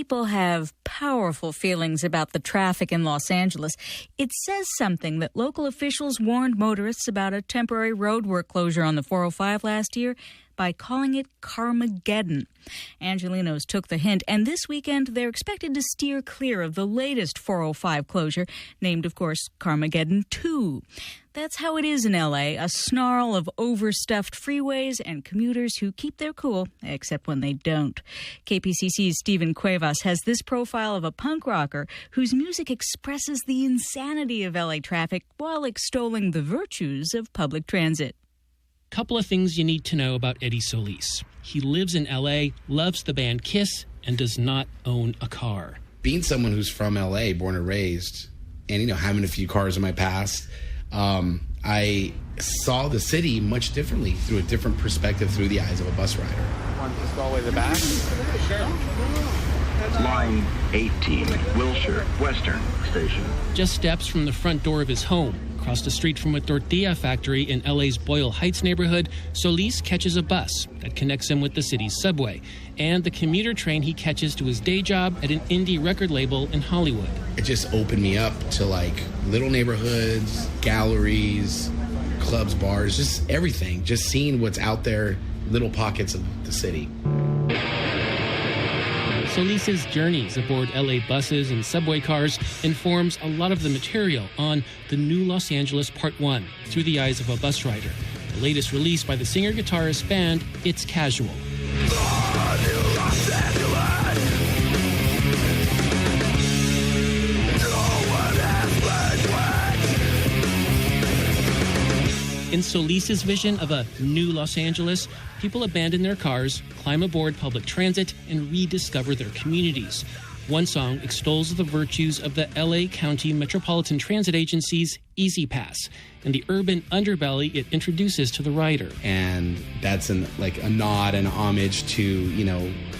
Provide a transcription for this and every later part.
people have powerful feelings about the traffic in Los Angeles. It says something that local officials warned motorists about a temporary roadwork closure on the 405 last year by calling it Carmageddon. Angelenos took the hint, and this weekend they're expected to steer clear of the latest 405 closure, named, of course, Carmageddon 2. That's how it is in L.A., a snarl of overstuffed freeways and commuters who keep their cool, except when they don't. KPCC's Stephen Cuevas has this profile of a punk rocker whose music expresses the insanity of L.A. traffic while extolling the virtues of public transit. Couple of things you need to know about Eddie Solis. He lives in L.A., loves the band Kiss, and does not own a car. Being someone who's from L.A., born and raised, and, having a few cars in my past, I saw the city much differently, through a different perspective, through the eyes of a bus rider. Want this all the way to the back? Sure. Line 18, Wilshire, Western Station. Just steps from the front door of his home, across the street from a tortilla factory in LA's Boyle Heights neighborhood, Solis catches a bus that connects him with the city's subway and the commuter train he catches to his day job at an indie record label in Hollywood. It just opened me up to little neighborhoods, galleries, clubs, bars, just everything. Just seeing what's out there, little pockets of the city. Solis's journeys aboard LA buses and subway cars informs a lot of the material on The New Los Angeles Part 1, Through the Eyes of a Bus Rider, the latest release by the singer-guitarist band It's Casual. In Solis's vision of a new Los Angeles, people abandon their cars, climb aboard public transit, and rediscover their communities. One song extols the virtues of the LA County Metropolitan Transit Agency's Easy Pass and the urban underbelly it introduces to the rider. And that's a nod and homage to,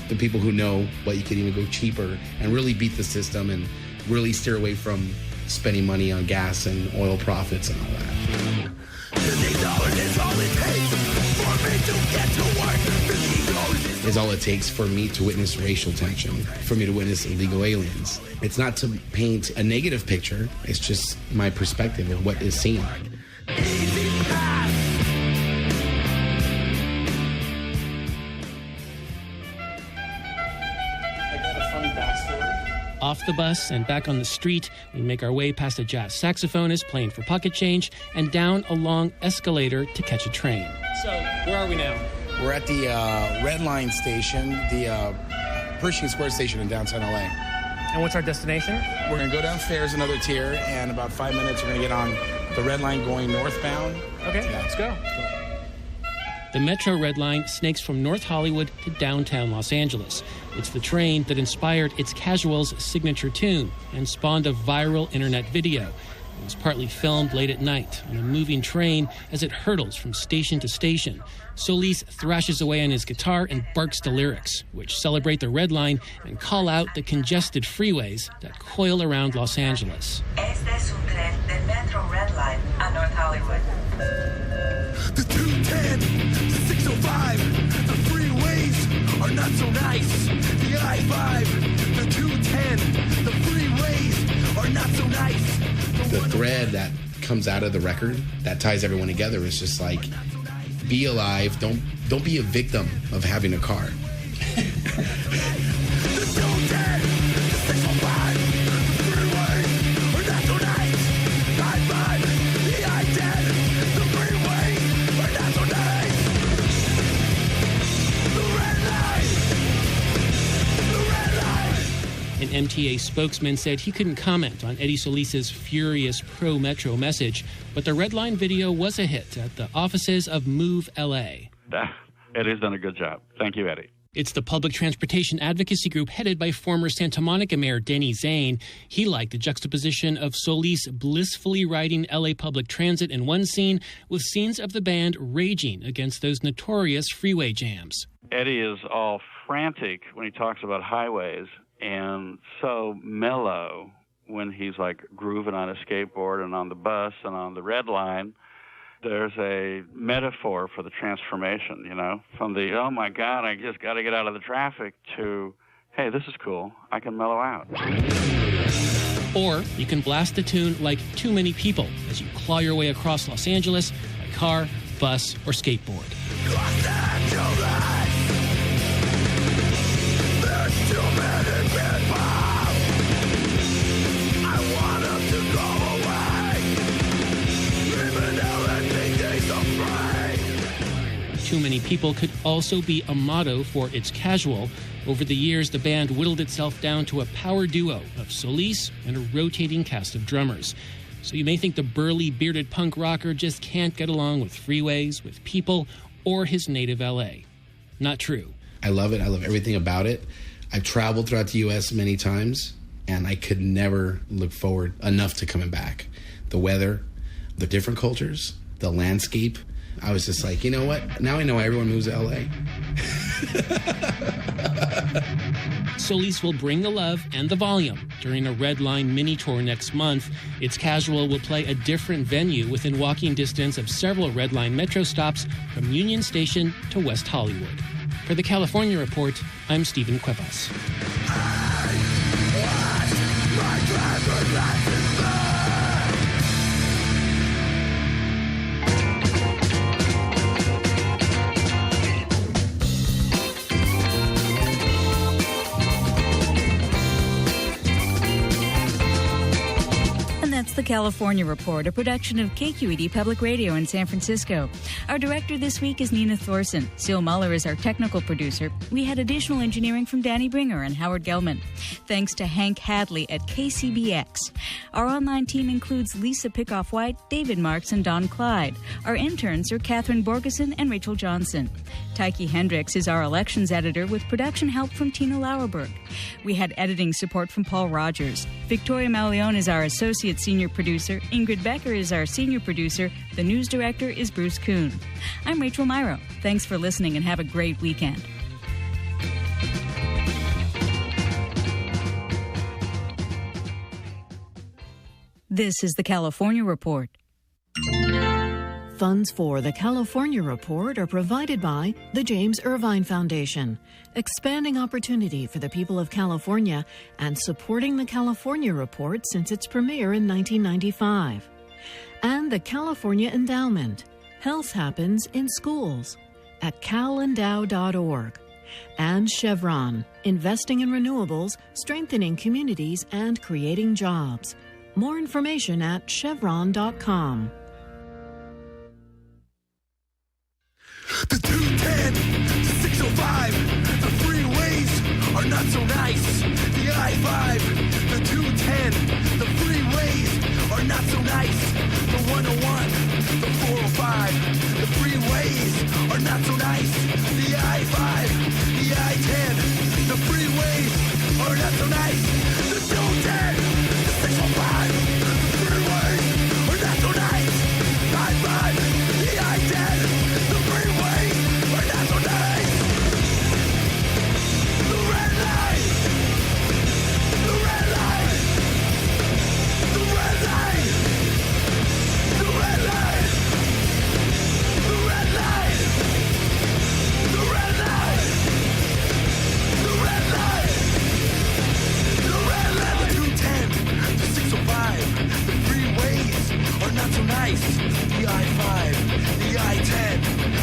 the people who know what you could even go cheaper and really beat the system and really steer away from spending money on gas and oil profits and all that. Is all it takes for me to witness racial tension, for me to witness illegal aliens. It's not to paint a negative picture, it's just my perspective of what is seen. Off the bus and back on the street, we make our way past a jazz saxophonist playing for pocket change and down a long escalator to catch a train. So, where are we now? We're at the Red Line station, the Pershing Square station in downtown LA. And what's our destination? We're going to go downstairs another tier, and in about 5 minutes, we're going to get on the Red Line going northbound. Okay, let's go. The Metro Red Line snakes from North Hollywood to downtown Los Angeles. It's the train that inspired It's Casual's signature tune and spawned a viral internet video. It was partly filmed late at night on a moving train as it hurtles from station to station. Solis thrashes away on his guitar and barks the lyrics, which celebrate the Red Line and call out the congested freeways that coil around Los Angeles. Este es un tren del Metro Red Line a North Hollywood. The 210, the 605, the freeways are not so nice. The I-5, the 210, the freeways are not so nice. The thread that comes out of the record that ties everyone together is just be alive, don't be a victim of having a car. The 210, the 605, the freeways are not so nice. The I-5, the I-10, the freeways are not so nice. The red line. An MTA spokesman said he couldn't comment on Eddie Solis's furious pro-Metro message, but the Red Line video was a hit at the offices of Move LA. Eddie's done a good job. Thank you, Eddie. It's the public transportation advocacy group headed by former Santa Monica Mayor Denny Zane. He liked the juxtaposition of Solis blissfully riding LA public transit in one scene with scenes of the band raging against those notorious freeway jams. Eddie is all frantic when he talks about highways and so mellow when he's grooving on a skateboard and on the bus and on the Red Line. There's a metaphor for the transformation, from the, oh my God, I just got to get out of the traffic, to hey, this is cool. I can mellow out. Or you can blast the tune like Too Many People as you claw your way across Los Angeles by car, bus, or skateboard. Los Angeles, there's too many people. I want them to go away, even though they think they're so free. Too Many People could also be a motto for It's Casual. Over the years, the band whittled itself down to a power duo of Solis and a rotating cast of drummers. So you may think the burly, bearded punk rocker just can't get along with freeways, with people, or his native L.A. Not true. I love it. I love everything about it. I've traveled throughout the U.S. many times, and I could never look forward enough to coming back. The weather, the different cultures, the landscape. I was just like, you know what? Now I know why everyone moves to L.A. Solis will bring the love and the volume during a Red Line mini tour next month. It's Casual will play a different venue within walking distance of several Red Line metro stops from Union Station to West Hollywood. For the California Report, I'm Stephen Cuevas. That's the California Report, a production of KQED Public Radio in San Francisco. Our director this week is Nina Thorson. Seal Muller is our technical producer. We had additional engineering from Danny Bringer and Howard Gelman. Thanks to Hank Hadley at KCBX. Our online team includes Lisa Pickoff-White, David Marks, and Don Clyde. Our interns are Catherine Borgeson and Rachel Johnson. Tyke Hendricks is our elections editor with production help from Tina Lauerberg. We had editing support from Paul Rogers. Victoria Malione is our associate senior producer. Ingrid Becker is our senior producer. The news director is Bruce Kuhn. I'm Rachel Myro. Thanks for listening and have a great weekend. This is the California Report. Funds for the California Report are provided by the James Irvine Foundation, expanding opportunity for the people of California and supporting the California Report since its premiere in 1995. And the California Endowment. Health happens in schools at calendow.org. And Chevron, investing in renewables, strengthening communities, and creating jobs. More information at chevron.com. The 210, the 605, the freeways are not so nice. The I-5, the 210, the freeways are not so nice. The 101, the 405, the freeways are not so nice. The I-5, the I-10, the freeways are not so nice. The 210, the 605, the freeways are not so nice. I-5, the I-10, the freeways are not so nice. The red line, the red line, the red line, the red line, the red line, the red line, the red line, the red line. The 210, the 605, the freeways are not so nice. The I-5, the I-10,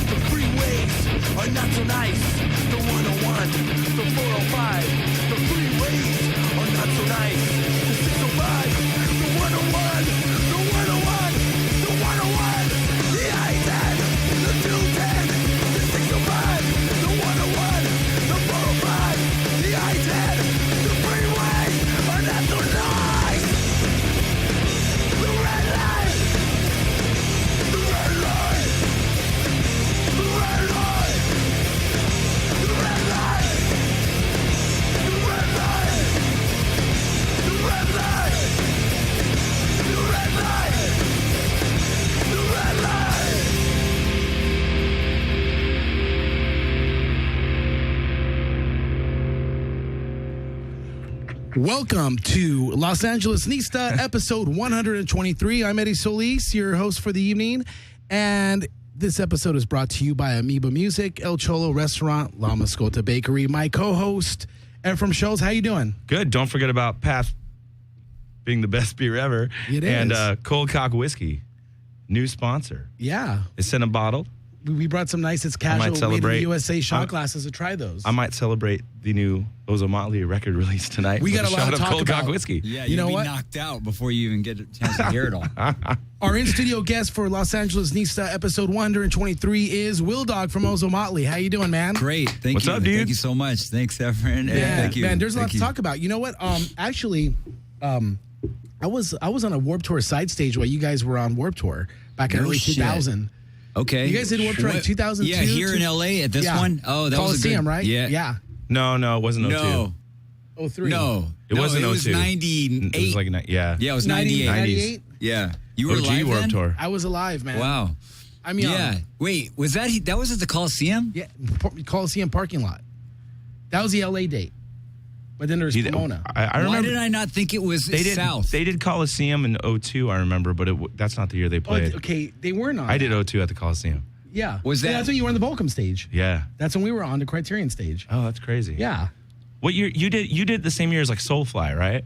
the freeways are not so nice. The 101, the 405, the freeways are not so nice. The 605, the 101, the 101, the 101, the I-10, the 210, the 605, the 101, the 405, the I-10, the freeways are not so nice. The red line, the red line, the red line, the red line, the red line, the red line, the red line, the red line. Welcome to Los Angeles Nista, episode 123. I'm Eddie Solis, your host for the evening, and this episode is brought to you by Amoeba Music, El Cholo Restaurant, La Mascota Bakery. My co-host And from Shoals, how you doing? Good. Don't forget about Pabst being the best beer ever. It and is. Cold Cock Whiskey, new sponsor. Yeah. It's in a bottle. We brought some nice, it's casual, made in the celebrate. USA shot glasses to try those. I might celebrate the new Ozo Motley record release tonight. We with got a lot shot to of talk Cold about. Cock Whiskey. Yeah, You you'll know be what? knocked out before you even get a chance to hear it all. Our in-studio guest for Los Angeles Nista episode 123 is Will Dog from Ozo Motley. How you doing, man? Great. Thank What's you. up, dude? Thank you so much. Thanks, Efren. Yeah, Thank you. man, there's a lot Thank to you. talk about. You know what? Actually, I was on a Warped Tour side stage while you guys were on Warped Tour back in No early shit. 2000. Okay. You guys did Warped Tour in 2002? Yeah, here in LA at this one? Oh, that Coliseum, was a good, right? Yeah. Yeah. No, it wasn't 02. No. 03. No. It wasn't It was 02. 98. It was like, yeah. Yeah, it was 98. 98. Yeah. You were OG alive Warped then? Tour. I was alive, man. Wow. I'm young. Yeah. Wait, was that was at the Coliseum? Yeah, Coliseum parking lot. That was the LA date. But then there's Pomona. I remember. Why did I not think it was South? They did Coliseum in 02, I remember, but that's not the year they played. Okay, they weren't on. I did 02 at the Coliseum. Yeah. Was Yeah, that- that's when you were on the Volcom stage. Yeah. That's when we were on the Criterion stage. Oh, that's crazy. Yeah. What year you did the same year as like Soulfly, right?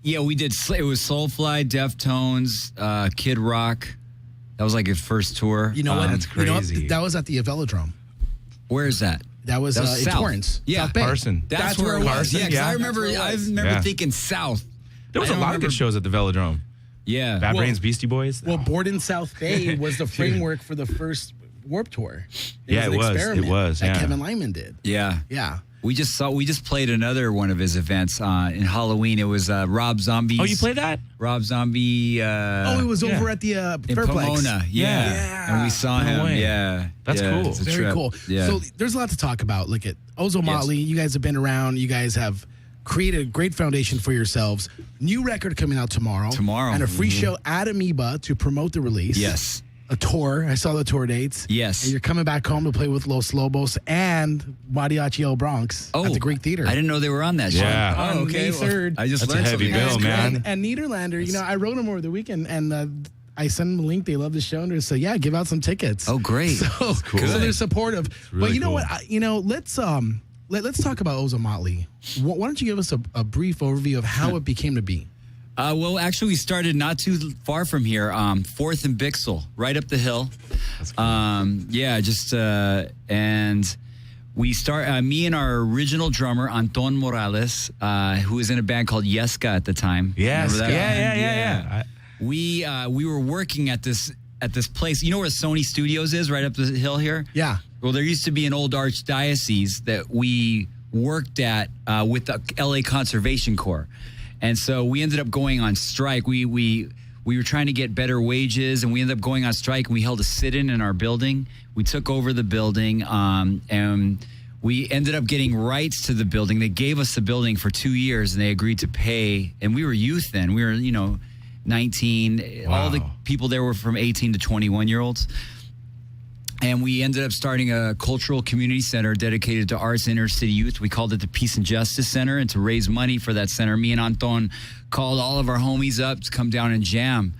Yeah, we did. It was Soulfly, Deftones, Kid Rock. That was like his first tour. You know what? That's You know what? crazy. That was at the Velodrome. Where is that? That was in South. Torrance. Yeah, South Bay. Carson. That's where it was. Carson, Yeah, because yeah. I remember. That's where it was. I remember Yeah. thinking South. There was I a don't lot of remember- good shows at the Velodrome. Yeah. Bad Well- Brains, Beastie Boys. Well, Borden South Bay was the framework for the first Warped Tour. Yeah, an it was. experiment It was, that yeah. Kevin Lyman did. Yeah. Yeah. We just played another one of his events in Halloween. It was Rob Zombie's. Oh, you played that? Rob Zombie. Oh, it was over at the in Fairplex. Pomona. Yeah. Yeah. And we saw No him. way. Yeah. That's Yeah, cool. it's a Very trip. cool. Yeah. So there's a lot to talk about. Look at Ozo Motley. You guys have been around. You guys have created a great foundation for yourselves. New record coming out tomorrow. And a free show at Amoeba to promote the release. Yes. A tour. I saw the tour dates. Yes. And you're coming back home to play with Los Lobos and Mariachi El Bronx at the Greek Theater. I didn't know they were on that show. Yeah. Oh, okay. May 3rd. I just That's a learned heavy something. bill, man. And Niederlander, you know, I wrote them over the weekend, and I sent them a link. They love the show, and they said, "Yeah, give out some tickets." Oh, great. So, cool. so they're supportive. really But you know cool. what? Let's talk about Ozo Motley. Why don't you give us a brief overview of how it became to be? Well, actually, we started not too far from here, 4th and Bixel, right up the hill. That's cool. And we start, me and our original drummer, Anton Morales, who was in a band called Yeska at the time. Yes. Remember that Yeah. band? We were working at this place. You know where Sony Studios is, right up the hill here? Yeah. Well, there used to be an old archdiocese that we worked at with the LA Conservation Corps. And so we ended up going on strike. We were trying to get better wages, and we ended up going on strike, and we held a sit-in in our building. We took over the building, and we ended up getting rights to the building. They gave us the building for 2 years, and they agreed to pay. And we were youth then. We were, 19. Wow. All the people there were from 18 to 21-year-olds. And we ended up starting a cultural community center dedicated to arts and inner city youth. We called it the Peace and Justice Center. And to raise money for that center, me and Anton called all of our homies up to come down and jam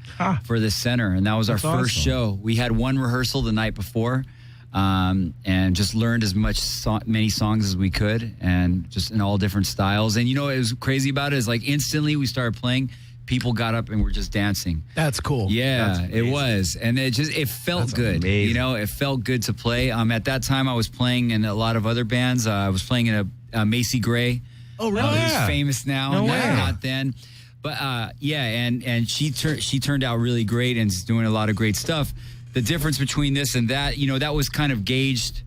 for this center. And that was our first show. We had one rehearsal the night before and just learned as many songs as we could, and just in all different styles. And what was crazy about it is, like, instantly we started playing, people got up and were just dancing. That's cool. Yeah, it was. And it felt good. amazing. It felt good to play. At that time, I was playing in a lot of other bands. I was playing in a Macy Gray. Oh, really? Who's famous now. No way. Not then. But and she turned out really great and is doing a lot of great stuff. The difference between this and that, that was kind of gauged.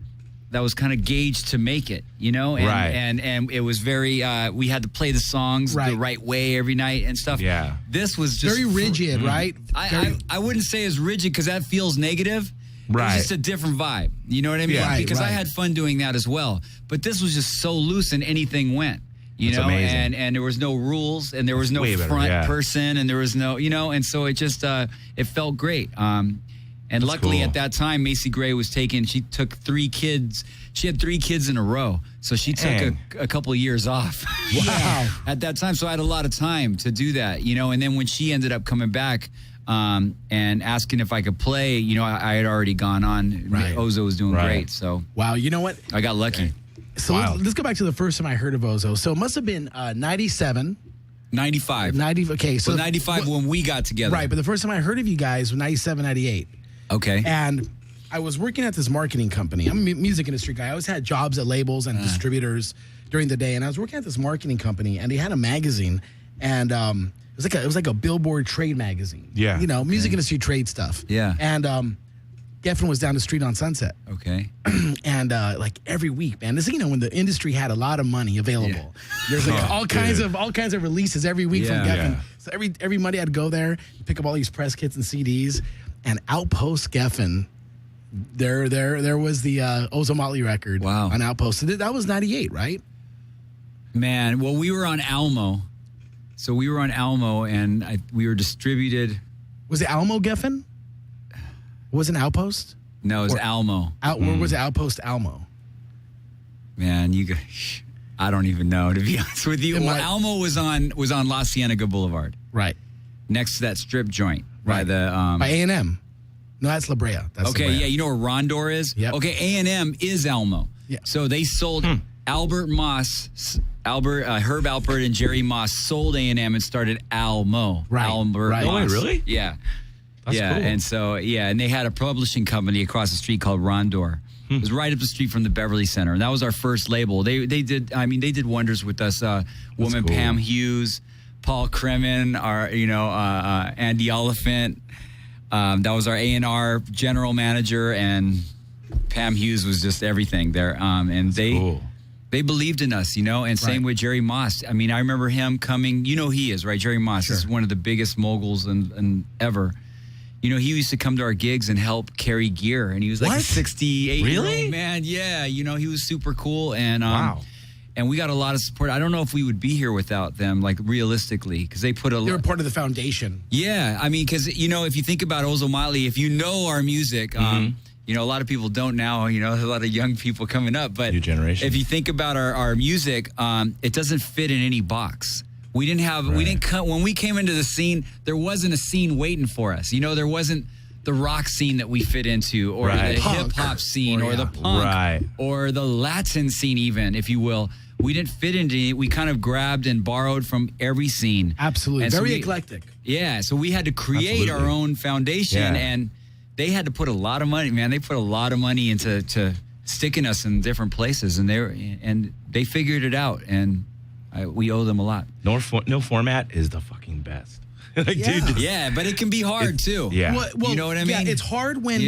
That was kind of gauged to make it, and, Right. and it was very. We had to play the songs the right way every night and stuff. Yeah. This was just Very rigid, right? I wouldn't say as rigid because that feels negative. Right. It was just a different vibe. You know what I mean? Yeah. Because I Right. had fun doing that as well. But this was just so loose and anything went. That's amazing. And there was no rules and there was no way better, front yeah. person and there was no, and so it just it felt great. And luckily cool. at that time, Macy Gray was taken. She took 3 kids. She had 3 kids in a row. So she took Dang. a couple of years off. Wow. At that time. So I had a lot of time to do that, And then when she ended up coming back and asking if I could play, I had already gone on. Right. Ozo was doing Right. great. So Wow. You know what? I got lucky. So let's go back to the first time I heard of Ozo. So it must have been 97. 95. 90. Okay, so 95 when we got together. Right, but the first time I heard of you guys was 97, 98. Okay. And I was working at this marketing company. I'm a music industry guy. I always had jobs at labels and distributors during the day. And I was working at this marketing company, and they had a magazine, and it was like a Billboard trade magazine. Yeah. You know, music industry trade stuff. Yeah. And Geffen was down the street on Sunset. Okay. And like every week, man, this is, when the industry had a lot of money available. There's like all kinds of releases every week from Geffen. Yeah. So every Monday I'd go there, pick up all these press kits and CDs, and Outpost Geffen. There was the Ozo Motley record on Outpost. So that was 98, right? Man, well, we were on Almo. So we were on Almo, and we were distributed. Was it Almo Geffen? Was it Outpost? No, it was Almo. Where was Outpost Almo? Man, I don't even know, to be honest with you. Well, Almo was on La Cienega Boulevard. Right. Next to that strip joint. Right. By A&M. No, that's La Brea. That's okay, La Brea. yeah, you know where Rondor is? Yep. Okay, A&M is Almo. Yeah. So they sold Herb Alpert and Jerry Moss sold A&M and started Almo. Right. Albert Right. Moss. Oh, wait, really? Yeah. That's cool. And so, and they had a publishing company across the street called Rondor. It was right up the street from the Beverly Center, and that was our first label. They did wonders with us. Woman cool. Pam Hughes, Paul Kremen, Andy Oliphant. That was our A&R general manager, and Pam Hughes was just everything there. And they believed in us, and same with Jerry Moss. I mean, I remember him coming. You know who he is, right? Jerry Moss is one of the biggest moguls and ever. He used to come to our gigs and help carry gear, and he was like a 68-year-old man. Yeah, he was super cool, and wow. And we got a lot of support. I don't know if we would be here without them, like realistically, because they put a. They were part of the foundation. Yeah, I mean, because if you think about Ozo Motley, if you know our music, a lot of people don't now. There's a lot of young people coming up, but new generation. If you think about our music, it doesn't fit in any box. We didn't come when we came into the scene. There wasn't a scene waiting for us. There wasn't the rock scene that we fit into, or the hip hop scene, or the punk, or the Latin scene, even, if you will. We didn't fit into it. We kind of grabbed and borrowed from every scene. Absolutely. And Very eclectic. Yeah. So we had to create our own foundation, and they had to put a lot of money, man. They put a lot of money into sticking us in different places, and they figured it out, and we owe them a lot. No format is the fucking best. Yeah, but it can be hard too. Yeah. Well, you know what I mean? Yeah, it's hard when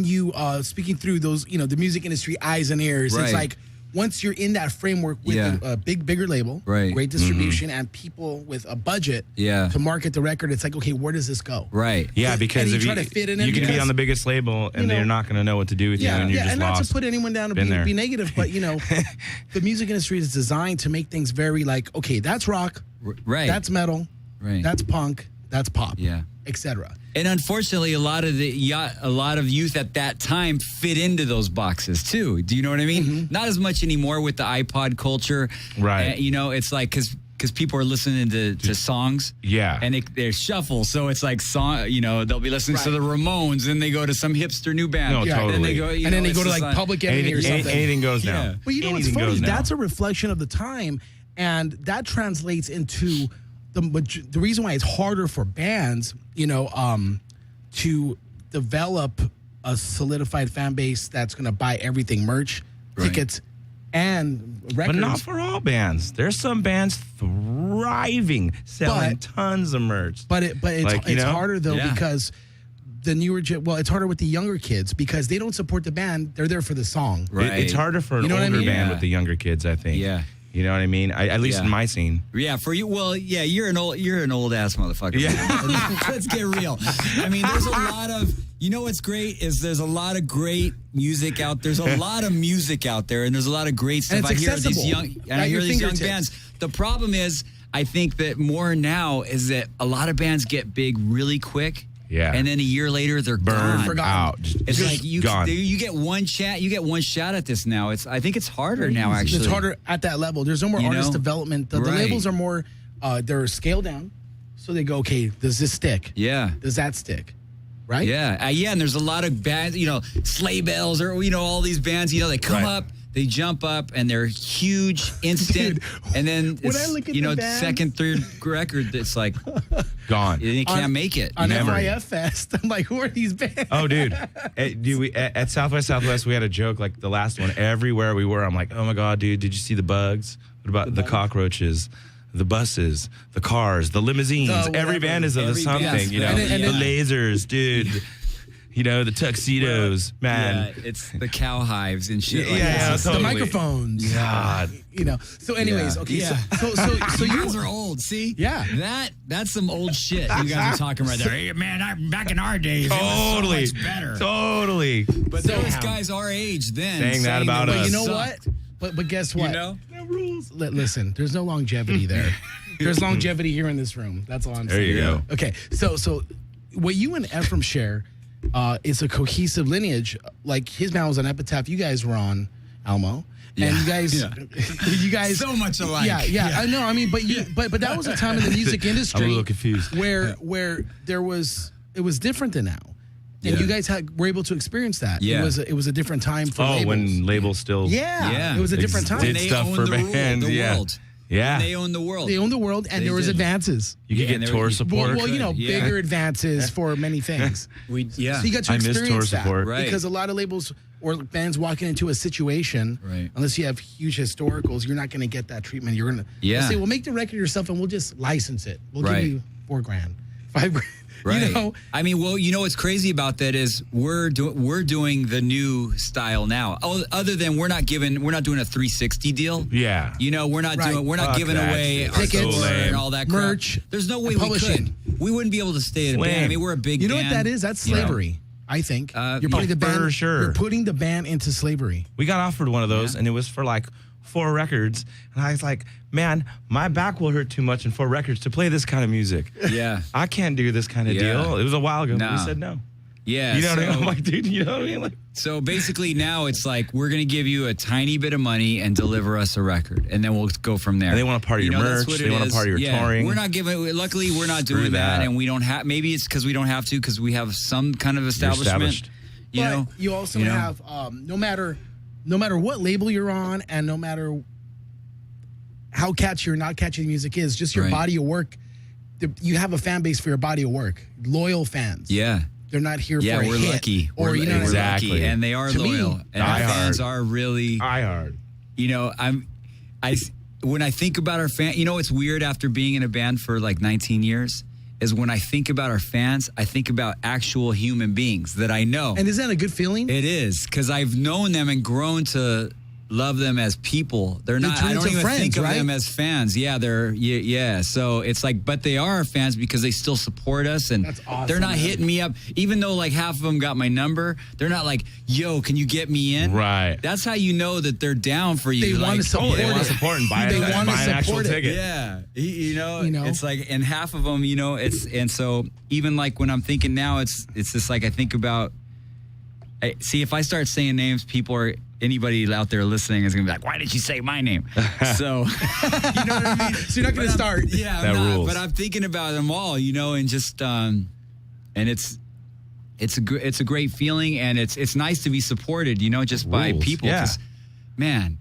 you speaking through those, the music industry eyes and ears. Right. It's like once you're in that framework with a bigger label, great distribution, and people with a budget to market the record, it's like, okay, where does this go? Right. Yeah, because if try to fit in, you can be on the biggest label, and they're not going to know what to do with you, and you're just and lost. not to put anyone down to be negative, but the music industry is designed to make things very like, okay, that's rock, that's metal, that's punk, that's pop, etc. And unfortunately, a lot of youth at that time fit into those boxes too. Do you know what I mean? Mm-hmm. Not as much anymore with the iPod culture, right? It's like because people are listening to songs, and they're shuffle. So it's like they'll be listening to the Ramones, and they go to some hipster new band. No, totally. And then they go to like Public Enemy or something. Anything goes now. Yeah. Well, what's funny? That's a reflection of the time, and that translates into the reason why it's harder for bands, to develop a solidified fan base that's going to buy everything, merch, tickets, and records. But not for all bands. There's some bands thriving, selling tons of merch. But it's harder though because the newer, it's harder with the younger kids because they don't support the band. They're there for the song. Right. It's harder for an older band with the younger kids, I think. Yeah. You know what I mean? At least in my scene. Yeah, for you. Well, yeah, you're an old ass motherfucker. Yeah. Let's get real. I mean, there's a lot of. What's great is there's a lot of great music out. There's a lot of music out there, and there's a lot of great stuff. I hear these young bands. The problem is, I think that more now is that a lot of bands get big really quick. Yeah. And then a year later they're gone. Out. It's like you get one shot at this now. I think it's harder now, actually. It's harder at that level. There's no more artist development. The labels are more they're scaled down. So they go, okay, does this stick? Yeah. Does that stick? Right? Yeah. And there's a lot of bands, Sleigh Bells or all these bands, they come up, They jump up and they're huge, instant, and then when I it's, look at you know, the bands- second, third record, it's like Gone. you can't make it. On Memory. FIF Fest, I'm like, who are these bands? Oh, dude. At South by Southwest, we had a joke like the last one. Everywhere we were, I'm like, oh my God, dude, did you see the bugs? What about the cockroaches? The buses, the cars, the limousines. Every band is of Every something, band. you know. And the lasers, dude. You know, the tuxedos, man. Yeah, it's the cow hives and shit. Like Yeah, that. totally. The microphones. God. You know. So, anyways, Yeah. okay. Yeah. So You you guys are old. See? Yeah. That's some old shit you guys are talking right there. Hey, man, back in our days, it was Totally. so much better. Totally. But those guys our age then Saying that about we us. But you know sucked. what? But guess what? You know? Listen, there's no longevity there. There's longevity here in this room. That's all I'm There saying. you go. Okay, so what you and Ephraim share is a cohesive lineage. Like his band was on Epitaph. You guys were on Almo. And you guys, you guys, So much alike. Yeah. I know. I mean, but that was a time in the music industry. I'm a little confused. Where it was different than now, and you guys were able to experience that. Yeah. It was a different time for Oh, labels. when labels still Yeah. It was a different time. did They stuff own for the bands. the Yeah. world. Yeah. They own the world. They owned the world, and They there was did. advances. You could Yeah, and get they tour were- support. Well, Yeah. bigger advances for many things. So you got to I miss tour experience that support. Right. because a lot of labels or bands walking into a situation, Right. unless you have huge historicals, you're not going to get that treatment. You're going to Yeah. say, "Well, make the record yourself, and we'll just license it. We'll Right. give you $4,000, $5,000." Right. You know, I mean, well, you know what's crazy about that is we're doing the new style now. Other than we're not doing a 360 deal. Yeah. You know, we're not Right. Fuck giving that away shit. our Tickets, tour and all that crap. merch, There's no way and we publishing. could. We wouldn't be able to stay in a Slam. band. I mean, we're a big you know band. what that is? That's you know. slavery. I think you're yeah, putting the band. for sure. You're putting the band into slavery. We got offered one of those, and it was for like 4 records. And I was like, man, my back will hurt too much in 4 records to play this kind of music. Yeah. I can't do this kind of Yeah. deal. It was a while ago, but we No. said no. Yeah. You know what I mean? so- I'm like, dude, you know what I mean? Like, So basically now it's like we're going to give you a tiny bit of money and deliver us a record, and then we'll go from there. And they want a part of your that's merch, what they it want a is. part of your touring. We're not giving. Luckily, we're not Screw doing that, that. and we don't have. Maybe it's because we don't have to because we have some kind of establishment. established. You but know, you also you know? have no matter what label you're on, and no matter how catchy or not catchy the music is, just your Right. body of work. You have a fan base for your body of work, loyal fans. Yeah. They're not here Yeah, for a we're hit, lucky. or you know, we're Exactly. lucky, and they are To me, loyal, and our die fans hard. are really. hard. You know, when I think about our fan, you know, it's weird after being in a band for like 19 years. Is when I think about our fans, I think about actual human beings that I know. And is that a good feeling? It is, because I've known them and grown to love them as people. They're not. turn I don't into even friends, think of right? them as fans. Yeah, yeah. So it's like, but they are our fans because they still support us, and That's awesome, they're not man. hitting me up. Even though like half of them got my number, they're not like, "Yo, can you get me in?" Right. That's how you know that they're down for you. They like, wanna support They want it. to support and buy, They buy wanna an actual support it. ticket. Yeah, you know, You know? it's like, and half of them, you know, and so even like when I'm thinking now, it's just like I think about. See, if I start saying names, anybody out there listening is gonna be like, "Why did you say my name?" So, you know what I mean. So you're not going to start. Yeah, I'm That not, rules. but I'm thinking about them all, you know, and just and it's a great feeling, and it's nice to be supported, you know, just by Rules, people. yeah. 'Cause, man,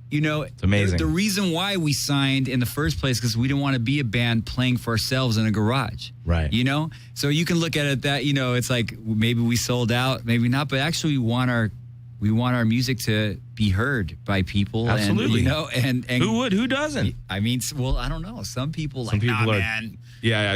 you know, it's amazing. The reason why we signed in the first place because we didn't want to be a band playing for ourselves in a garage, Right. You know, so you can look at it that, you know, it's like maybe we sold out, maybe not, but actually we want our music to be heard by people. Absolutely. And, you know, and Who doesn't? I mean, well, I don't know. Some people Some like, people nah, are man,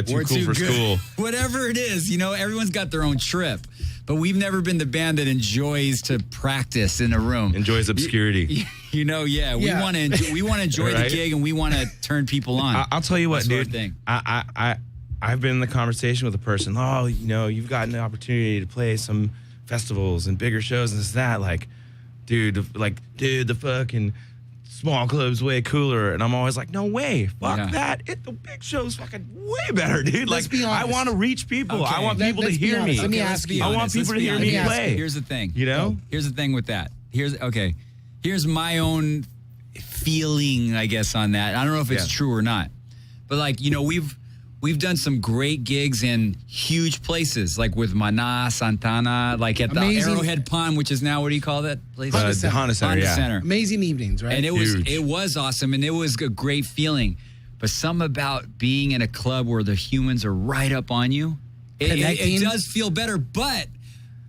too we're cool for good." school. Whatever it is, you know, everyone's got their own trip. But we've never been the band that enjoys to practice in a room. Enjoys obscurity. You know, yeah. We Yeah. want to enjoy Right? the gig, and we want to turn people on. I'll tell you what, That's our dude. thing. I've been in the conversation with a person. Oh, you know, you've gotten the opportunity to play some festivals and bigger shows and this that. Like, dude, the fucking small club's way cooler. And I'm always like, no way, fuck Yeah. that. The big show's fucking way better, dude. Let's Like, be honest. I want to reach people. Okay. I want people to Let's be hear honest. me. Let me let's ask be you. I want honest. people Let's to hear be me honest. play. Here's the thing. You know? Here's the thing with that. Here's my own feeling, I guess, on that. I don't know if it's Yeah. true or not, but like, you know, we've done some great gigs in huge places, like with Mana, Santana, like at the Arrowhead Pond, which is now, what do you call that place? Honda Center. Amazing evenings, right? And it was awesome, and it was a great feeling. But something about being in a club where the humans are right up on you, it does feel better. But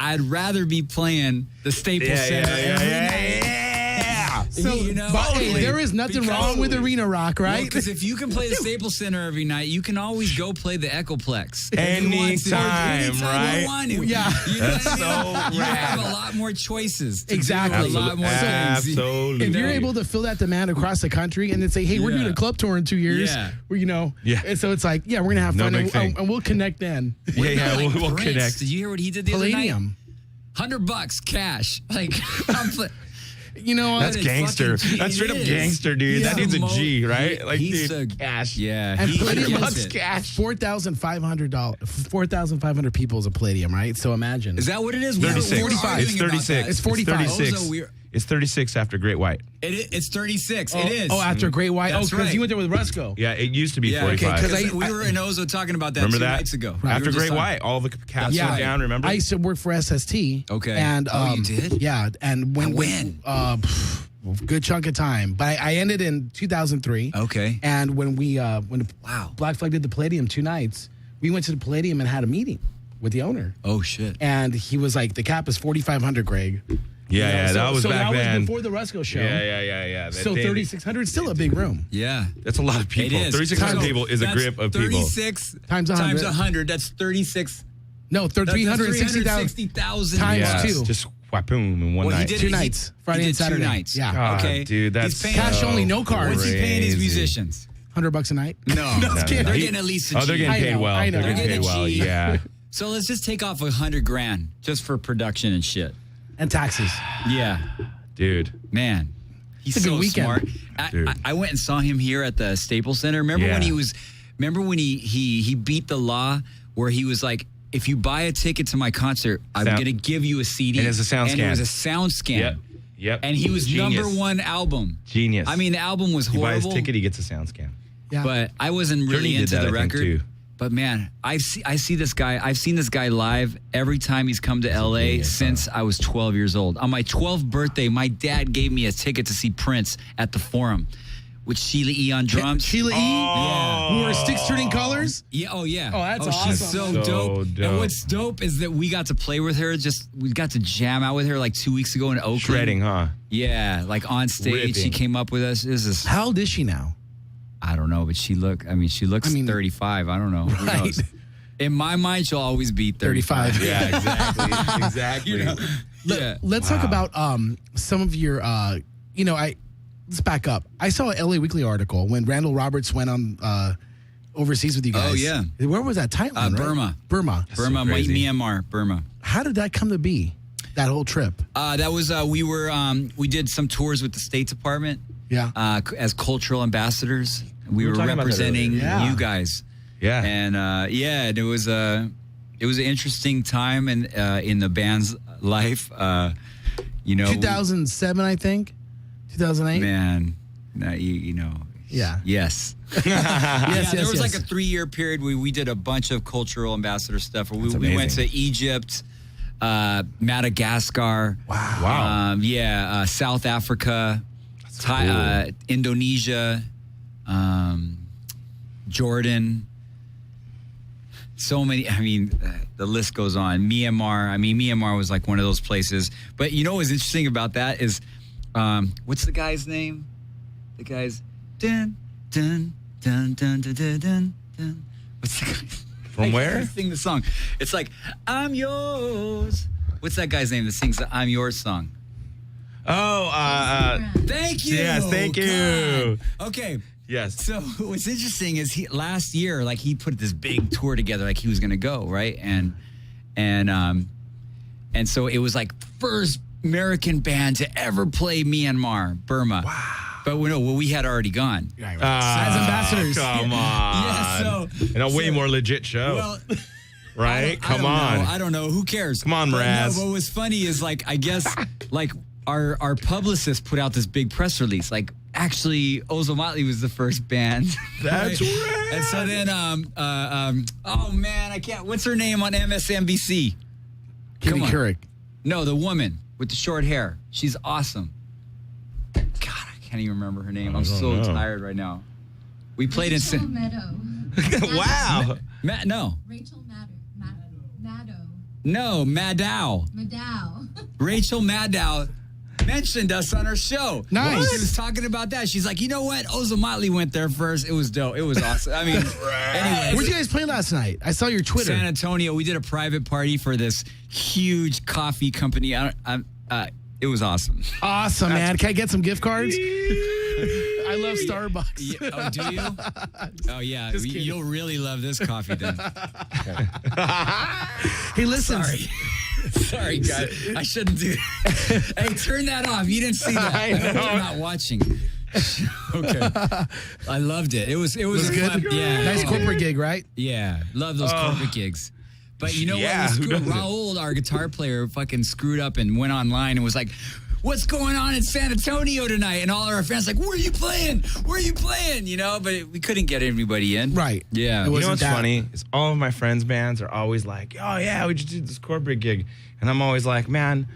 I'd rather be playing the Staples Center every night. So, there is nothing wrong with arena rock, right? Because if you can play the Staples Center every night, you can always go play the Echoplex. Anytime, right? You want to. Yeah. That's so rad. You have a lot more choices. Exactly. A lot more things. Absolutely. If you're able to fill that demand across the country and then say, hey, we're doing a club tour in 2 years, and so it's like, we're going to have fun and we'll connect then. We'll connect. Did you hear what he did the Palladium. other night? $100 cash. Like, you know, that's gangster. That's straight up gangster, dude. That dude's a G, right? He's dude, cash. Yeah, and Palladium gets it. cash. $4,500 people is a Palladium, right? So imagine. Is that what it is? 36. 45. It's 36. It's 45. It's 36. It's 36 after Great White. It's 36. It is. Oh, after Great White. That's because right. you went there with Rusco. Yeah, it used to be 45. Okay, because we were in Ozo talking about that remember 2 that? nights ago. After Great White, all the cats went down, remember? I used to work for SST. Okay. And, you did? Yeah. And when? Good chunk of time. But I ended in 2003. Okay. And when Black Flag did the Palladium 2 nights, we went to the Palladium and had a meeting with the owner. Oh, shit. And he was like, the cap is 4,500, Greg. Yeah, that was back then. That was before the Rusco show. Yeah. So 3,600 is still a big room. Yeah. That's a lot of people. It is. 3,600 people is a grip of people. 36 times 100. That's 36. No, 360,000 times 2. Just whapoom in one night. He did 2 nights. Friday and Saturday. 2 nights. Yeah. God, Okay. Dude, that's cash only, no cards. What's he paying his musicians? $100 a night. No. They're getting at least a G. Oh, they're getting paid well. I know. They're getting paid well, yeah. So let's just take off $100,000 just for production and shit. And taxes. Yeah. Dude. Man. He's It's a good so weekend. smart. I went and saw him here at the Staples Center. Remember when he beat the law where he was like, if you buy a ticket to my concert, I'm going to give you a CD. And it's a sound scan. And it was a sound scan. Yep. And he was Genius. #1 album. Genius. I mean, the album was horrible. You buy his ticket, he gets a sound scan. Yeah. But I wasn't really into the record. Too. But man, I see this guy. I've seen this guy live every time he's come to LA since I was 12 years old. On my 12th birthday, my dad gave me a ticket to see Prince at the Forum with Sheila E. on drums. Sheila E? Yeah. Who wore Sticks Turning Colors? Yeah. Oh, yeah. Oh, that's She's awesome. so dope. And what's dope is that we got to play with her. We got to jam out with her like 2 weeks ago in Oakland. Shredding, huh? Yeah, like on stage. Ripping. She came up with us. How old is she now? I don't know, but she looks 35. I don't know. Who knows? In my mind, she'll always be 35. Yeah, exactly. Let's talk about some of your, let's back up. I saw an LA Weekly article when Randall Roberts went on overseas with you guys. Oh, yeah. Where was that? Thailand, right? Burma, Myanmar, Burma. How did that come to be, that whole trip? That was, we did some tours with the State Department. Yeah. As cultural ambassadors. We were representing you guys. Yeah. And it was an interesting time in the band's life. 2007, I think. 2008. Man, Yeah. Yes. There was like a 3-year period where we did a bunch of cultural ambassador stuff. Where we went to Egypt, Madagascar. Wow. South Africa, Indonesia, Jordan. So many, the list goes on. Myanmar was like one of those places. But you know what's interesting about that is, what's the guy's name? The guy's dun dun dun dun dun dun dun. dun. What's the guy? From where? Sing the song. It's like, I'm yours. What's that guy's name that sings the I'm Yours song? Thank you. Yes, thank you. God. Okay. Yes. So what's interesting is last year, like he put this big tour together, like he was going to go, right? And so it was like first American band to ever play Myanmar, Burma. Wow. But we had already gone. As ambassadors. Come on. Yeah, and a way more legit show. Well, right? Come on. I don't know. Who cares? Come on, Mraz. What was funny is I guess our publicist put out this big press release, like, actually, Ozomatli was the first band. That's right. And so then, oh man, I can't. What's her name on MSNBC? Katie Couric. No, the woman with the short hair. She's awesome. God, I can't even remember her name. I'm so tired right now. We played in. Meadow. Wow. No. Rachel Maddow. No, Maddow. Maddow. Rachel Maddow mentioned us on her show. Nice. She was talking about that. She's like, you know what? Ozomatli went there first. It was dope. It was awesome. I mean, anyway. Where'd you guys play last night? I saw your Twitter. San Antonio. We did a private party for this huge coffee company. It was awesome. Awesome, man. Can I get some gift cards? I love Starbucks. Oh, do you? Oh, yeah. You'll really love this coffee then. Hey, listen. Sorry, guys. I shouldn't do that. Hey, turn that off. You didn't see that. I know. You're not watching. Okay. I loved it. It was good. Fun, yeah. Nice corporate gig, right? Yeah. Love those corporate gigs. But you know what? Raul, our guitar player, fucking screwed up and went online and was like, what's going on in San Antonio tonight? And all our fans like, where are you playing? Where are you playing? You know, but we couldn't get anybody in. Right. Yeah. You know what's funny? Is all of my friends' bands are always like, oh, yeah, we just did this corporate gig. And I'm always like, man,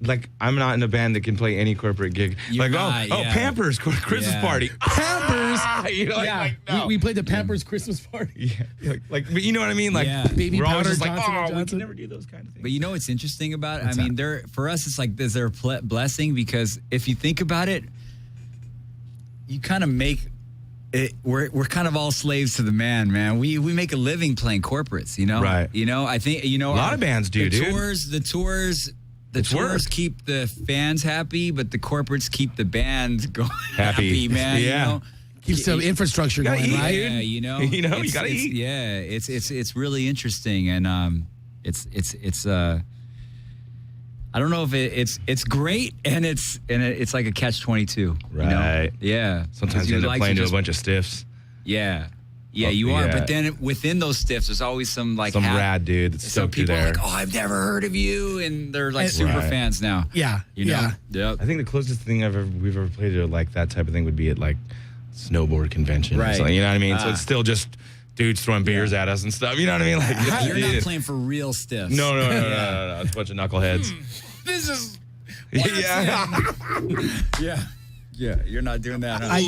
like, I'm not in a band that can play any corporate gig. You're like, not, oh, Pampers, Christmas party. Pampers? You know, like, no. we played the Pampers Christmas party. Yeah. Like, but you know what I mean? Like, Baby we're always powder, just like, Johnson & oh, we Johnson. can never do those kind of things. But you know what's interesting about it? I mean, for us, it's like, is there a blessing? Because if you think about it, you kind of make it, we're kind of all slaves to the man. We make a living playing corporates, you know? Right. You know, I think, you know. A lot of bands do, dude. The tours keep the fans happy, but the corporates keep the band going happy, man. Yeah. You know? Keeps the infrastructure going, right? Yeah, you know. You gotta eat. Yeah, it's really interesting, and it's I don't know if it's great, and it's like a catch-22. Right. You know? Yeah. Sometimes you end up playing to a bunch of stiffs. Yeah. Yeah, you are. But then within those stiffs, there's always some rad dude that's so stoked you're people there. are like, oh, I've never heard of you, and they're like super fans now. Yeah. You know? Yep. I think the closest thing we've ever played to like that type of thing would be at like snowboard convention. Right. Or something, you know what I mean? So it's still just dudes throwing beers at us and stuff. You know what I mean? Like You're not playing for real stiffs. No. It's a bunch of knuckleheads. This is Yeah. Yeah, you're not doing that. Huh? I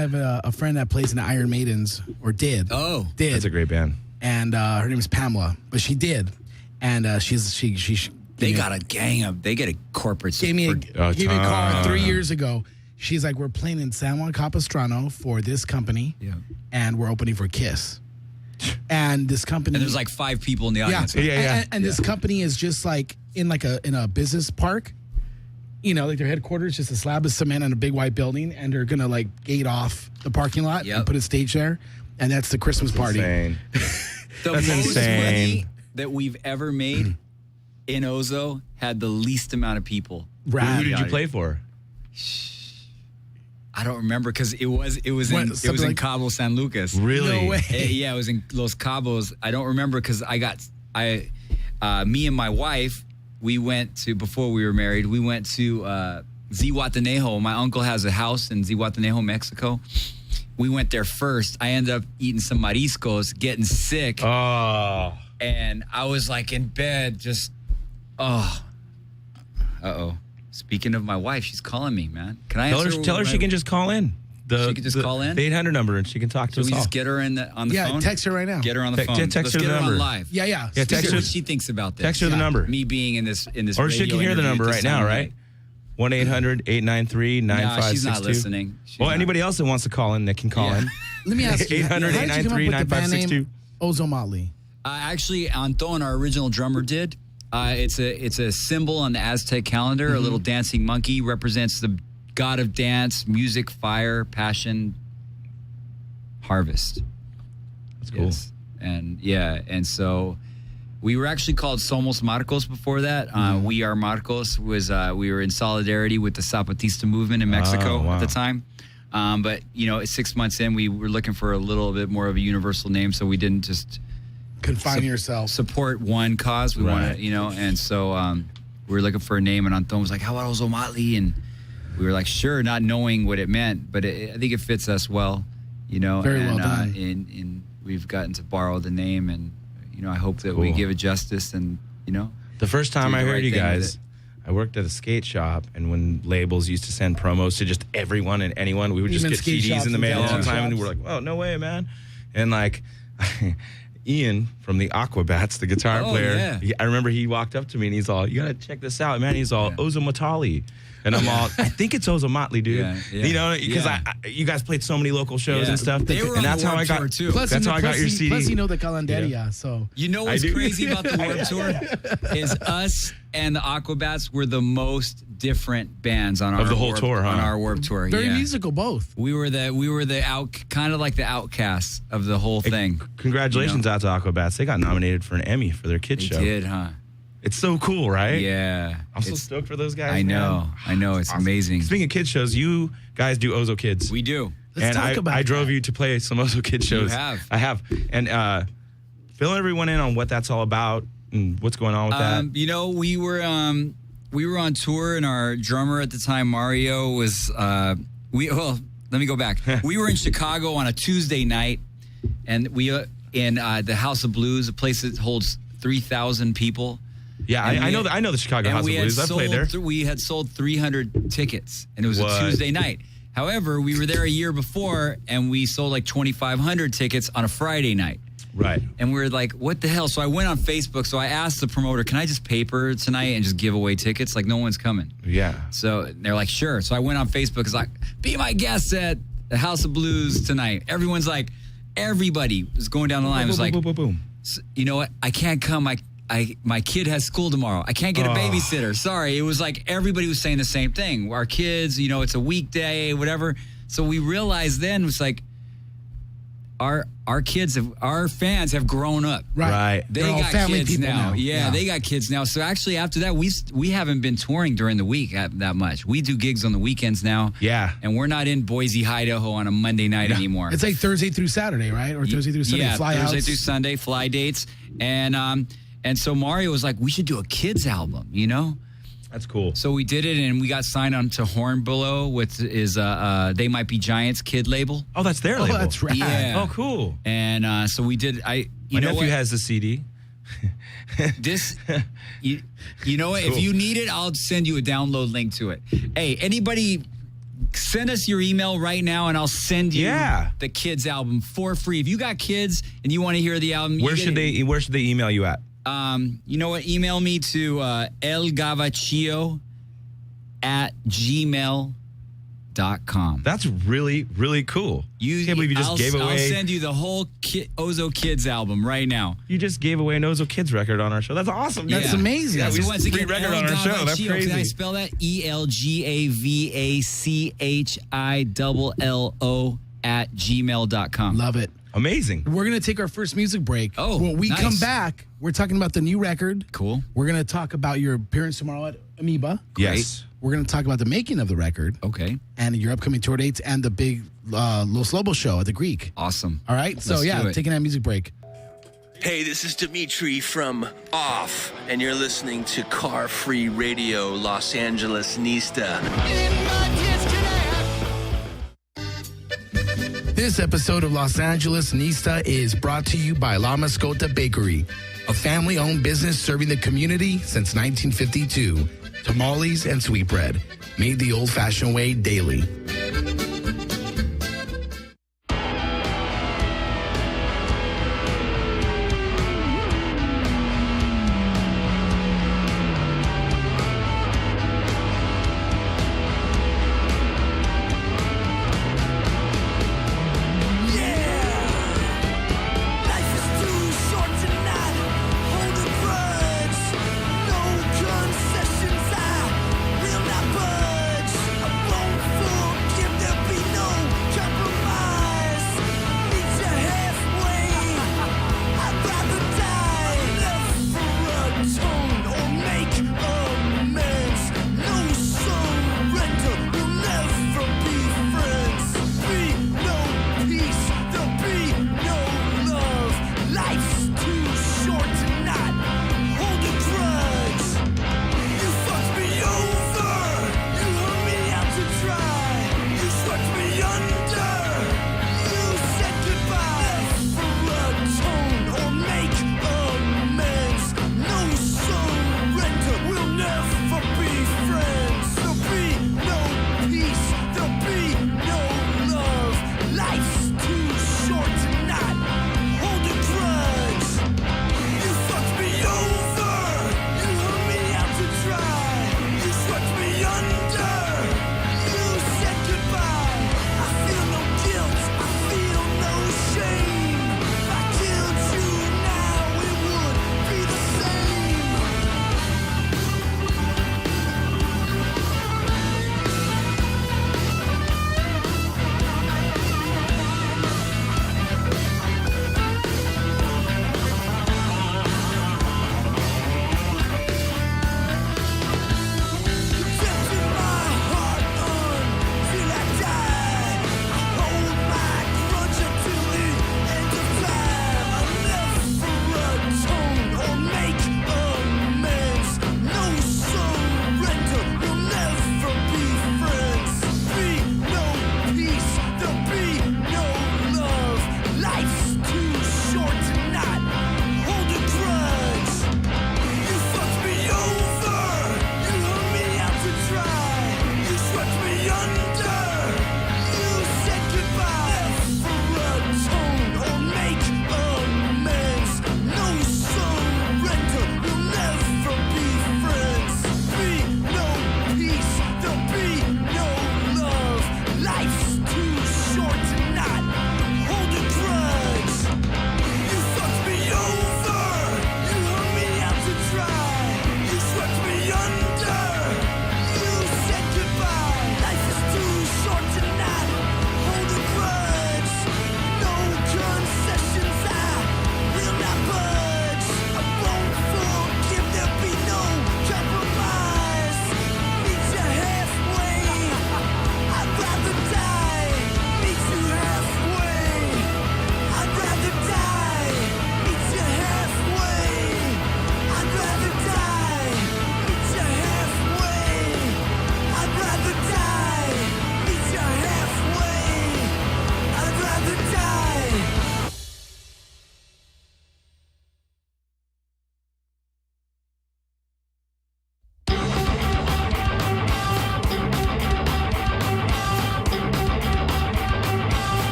have a friend that plays in the Iron Maidens, or did. Oh, did. That's a great band. And her name is Pamela, but she did, and she. They got a gang of. They get a corporate. Gave me a call 3 years ago. She's like, we're playing in San Juan Capistrano for this company, and we're opening for Kiss. And this company, and there's like 5 people in the audience. Yeah. And this company is just like in a business park. You know, like their headquarters, just a slab of cement and a big white building, and they're gonna like gate off the parking lot and put a stage there, and that's the Christmas party. Insane. The That's most insane. money that we've ever made in Ozo had the least amount of people. Who did you play for? I don't remember because it was in Cabo San Lucas. Really? No way. Yeah, it was in Los Cabos. I don't remember because me and my wife, we went to, before we were married, we went to Zihuatanejo. My uncle has a house in Zihuatanejo, Mexico. We went there first. I ended up eating some mariscos, getting sick. Oh. And I was like in bed, just, Speaking of my wife, she's calling me, man. Can I tell her she can just call in. She can just call in? The 800 number, and she can talk to us we all. just get her on the phone? Yeah, text her right now. Get her on the phone. Text Let's her get the her number. on live. Yeah. Yeah, See text her. what she thinks about this. Text her the number. Me being in this Or she radio can hear the interview number just right now, sounded right? 1-800-893-9562. No, she's not listening. Anybody else that wants to call in, that can call in. Let me ask you, 800-893-9562. Ozomatli. Actually, Anton, our original drummer, did. It's a symbol on the Aztec calendar. A little dancing monkey represents the god of dance, music, fire, passion, harvest. That's cool. Yes. And so we were actually called Somos Marcos before that. We Are Marcos was we were in solidarity with the Zapatista movement in Mexico at the time. But 6 months in, we were looking for a little bit more of a universal name, so we didn't just confine yourself. Support one cause. We wanted, and so we were looking for a name, and Anton was like, "How about Ozomatli?" And we were like, sure, not knowing what it meant, but I think it fits us well, you know. Very well done. And we've gotten to borrow the name, and you know, I hope that we give it justice, and you know. The first time do I the heard right you thing with guys, it. I worked at a skate shop, and when labels used to send promos to just everyone and anyone, we would just Even get skate CDs shops in the and mail all the tattoo time, and we shops. were like, "Oh, no way, man!" And like Ian from the Aquabats, the guitar player, I remember he walked up to me and he's all, "You gotta check this out, man." He's all Ozomatali. And I'm all, I think it's Ozomatli, dude. Yeah. You know, because you guys played so many local shows and stuff. They were and on that's the how I Warped got Tour, too. That's how I got your CD. Plus, you know the Calendaria, so. You know what's crazy about the Warped Tour is us and the Aquabats were the most different bands on our Of the whole tour, huh? On our Warped Tour. Very musical, both. We were the kind of like the outcasts of the whole thing. Congratulations out to Aquabats. They got nominated for an Emmy for their kids show. They did, huh? It's so cool, right? Yeah. I'm so stoked for those guys. I know. man. I know. It's Awesome. amazing. Speaking of kids shows, you guys do Ozo Kids. We do. Let's talk about I drove that. you to play some Ozo Kids shows. You have. I have. And fill everyone in on what that's all about and what's going on with that. You know, we were on tour, and our drummer at the time, Mario, was let me go back. We were in Chicago on a Tuesday night, and we in the House of Blues, a place that holds 3,000 people. Yeah, I know the Chicago House of Blues. I played there. We had sold 300 tickets, and it was What? a Tuesday night. However, we were there a year before, and we sold like 2,500 tickets on a Friday night. Right. And we were like, what the hell? So I went on Facebook. So I asked the promoter, can I just paper tonight and just give away tickets? Like, no one's coming. Yeah. So they're like, sure. So I went on Facebook. It's like, be my guest at the House of Blues tonight. Everybody was going down the line. It was like, boom. you know what? I can't come. My kid has school tomorrow. I can't get a babysitter. Sorry. It was like everybody was saying the same thing. Our kids, you know, it's a weekday, whatever. So we realized then it was like our fans have grown up. Right. They They're all got family kids people now. Yeah, they got kids now. So actually after that, we haven't been touring during the week that much. We do gigs on the weekends now. Yeah. And we're not in Boise, Idaho on a Monday night anymore. It's like Thursday through Saturday, right? Or Thursday through Sunday, Yeah, fly Thursday outs. through Sunday, fly dates. And so Mario was like, we should do a kids album, you know? That's cool. So we did it, and we got signed on to Hornbillow with his They Might Be Giants kid label. Oh, that's their label. That's right. Yeah. Oh, cool. And so we did. My nephew has the CD. You know what? If you need it, I'll send you a download link to it. Hey, anybody, send us your email right now, and I'll send you the kids album for free. If you got kids and you want to hear the album, Where should they email you at? You know what? Email me to elgavachio@gmail.com. That's really, really cool. I can't believe you just gave away. I'll send you the whole Ozo Kids album right now. You just gave away an Ozo Kids record on our show. That's awesome. That's amazing. Yeah, So we once free again, record on our show. That's Elgavachio. crazy. Can I spell that? ELGAVACHILLO@gmail.com. Love it. Amazing. We're going to take our first music break. Oh, when we nice. come back, we're talking about the new record. Cool. We're going to talk about your appearance tomorrow at Amoeba. Yes. We're going to talk about the making of the record Okay. and your upcoming tour dates and the big Los Lobos show at the Greek. Awesome. All right? So, Let's do yeah, it. taking that music break. Hey, this is Dimitri from Off, and you're listening to Car Free Radio Los Angeles Nista. This episode of Los Angeles Nista is brought to you by La Mascota Bakery, a family-owned business serving the community since 1952. Tamales and sweetbread, made the old-fashioned way daily. Concessions, I will not budge. I won't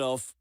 yourself.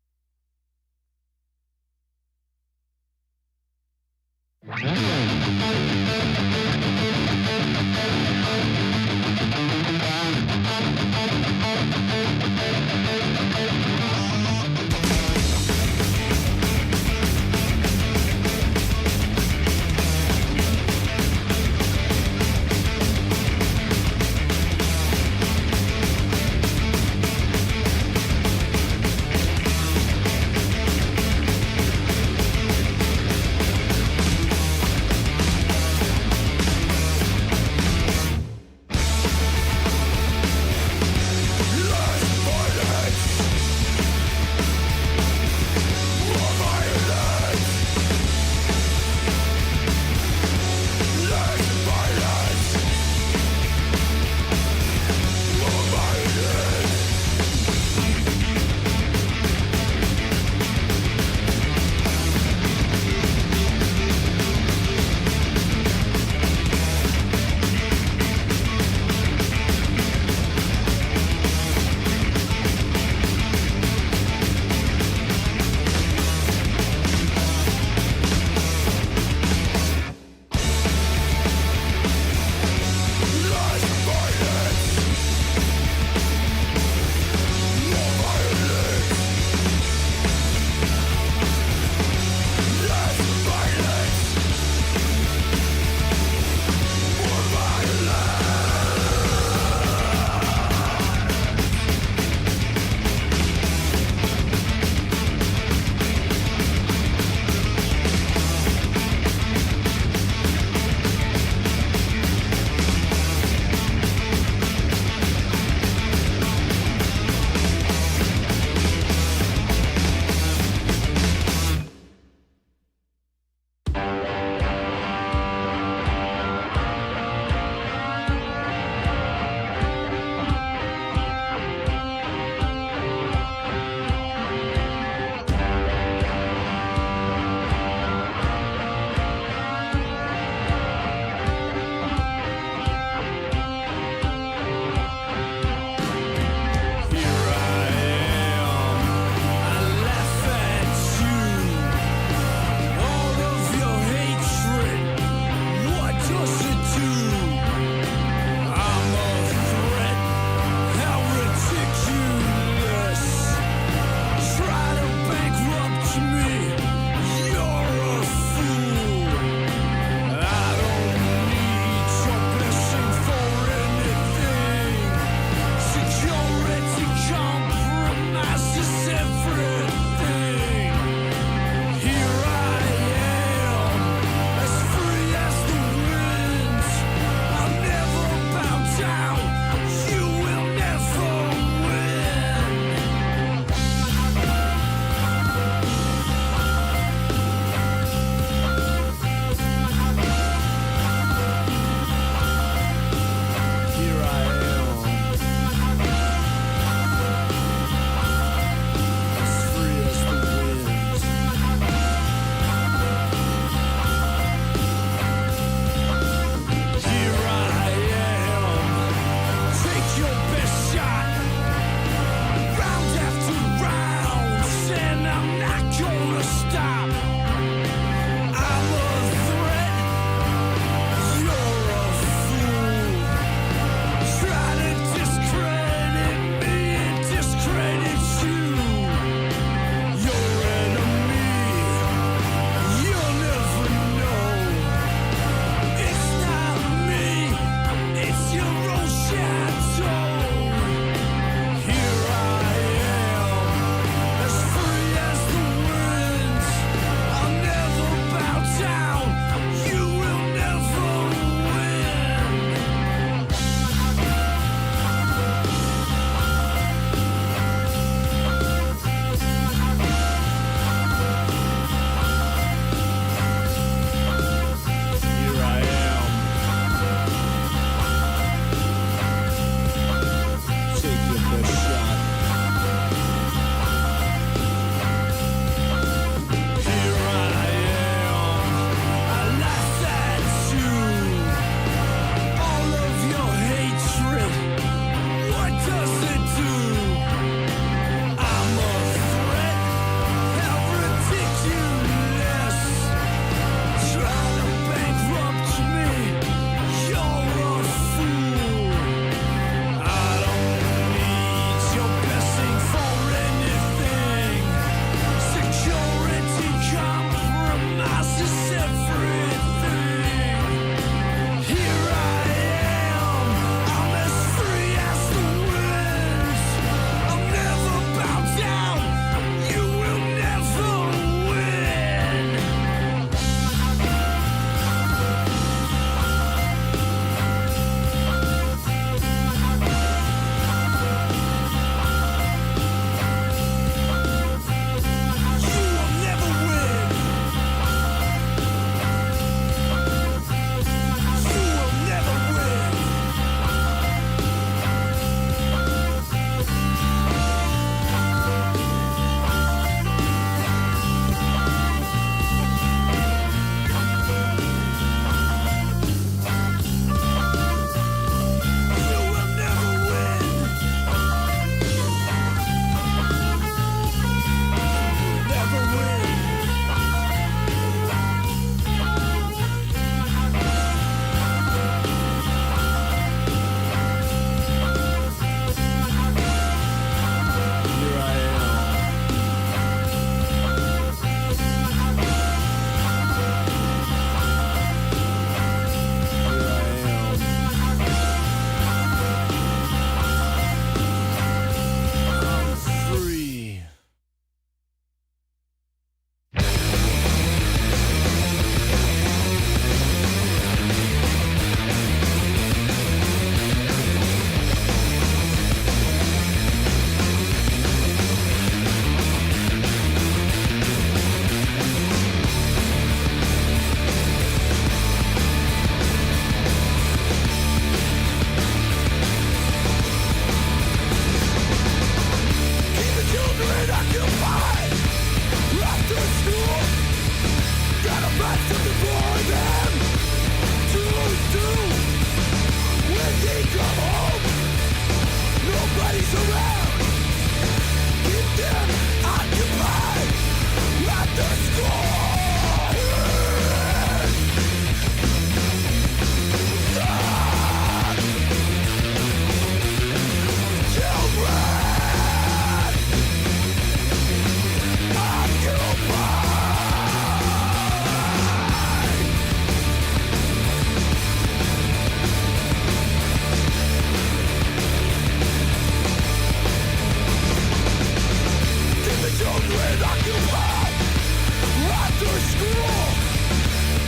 after school.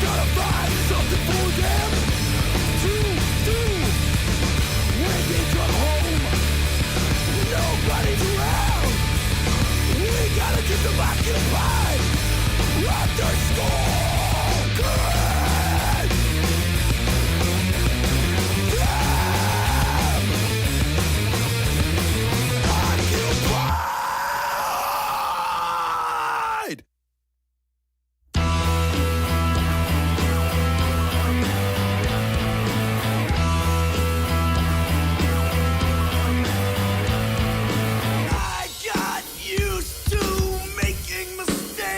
Gotta find something for them to do when they come home. Nobody's around. We gotta keep them occupied after school. Good. Them occupied. I got used to making mistakes.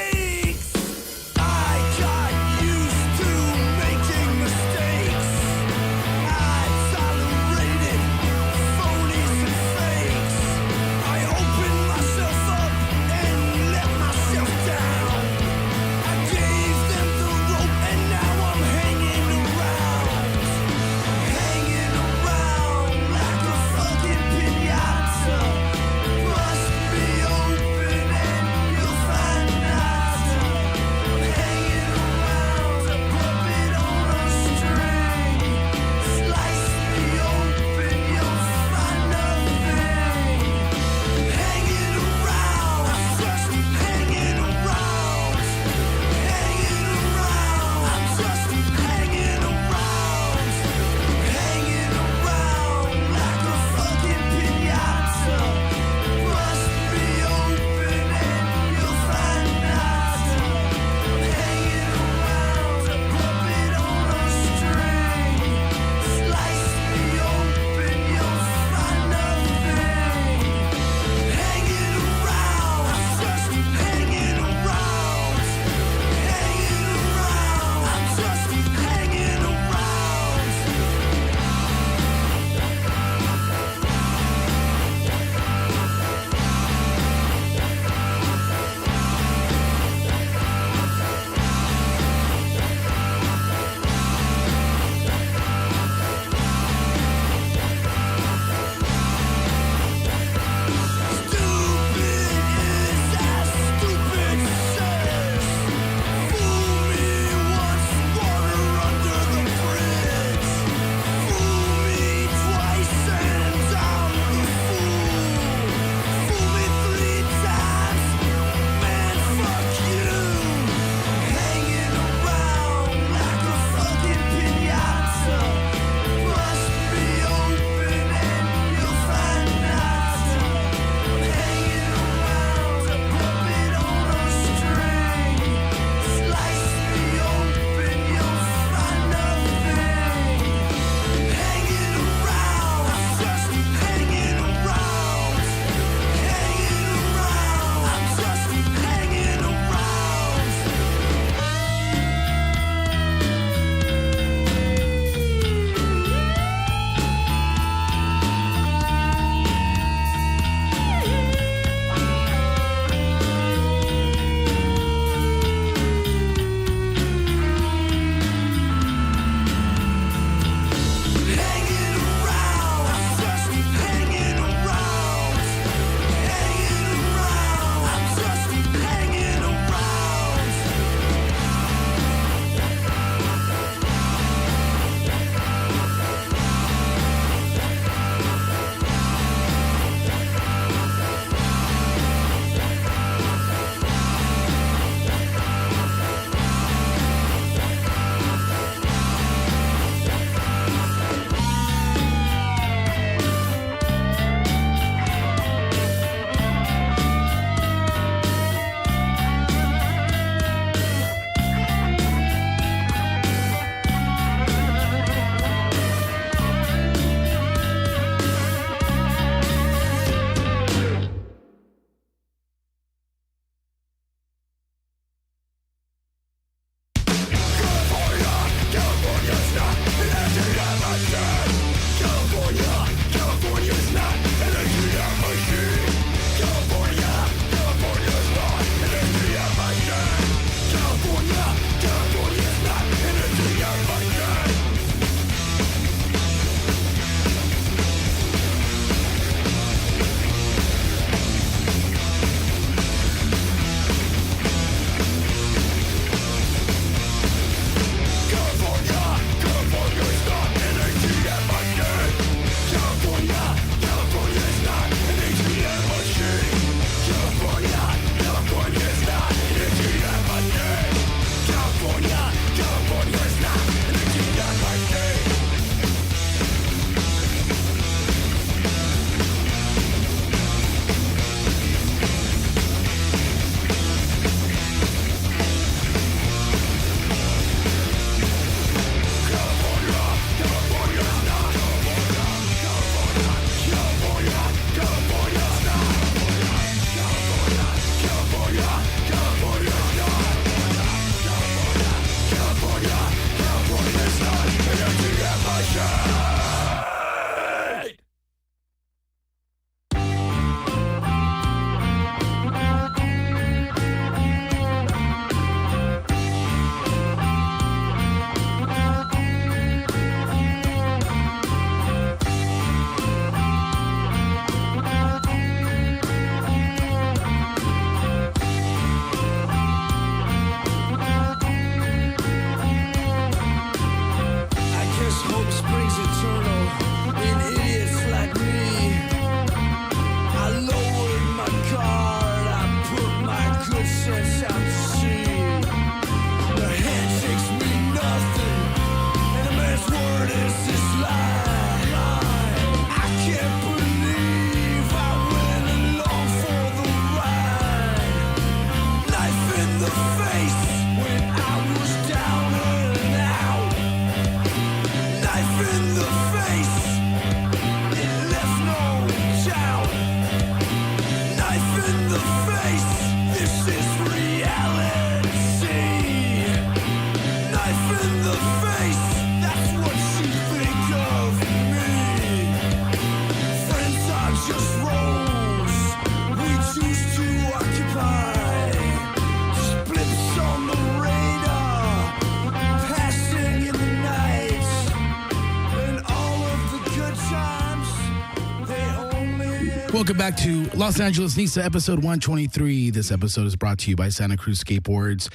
Welcome back to Los Angeles NISA, episode 123. This episode is brought to you by Santa Cruz Skateboards,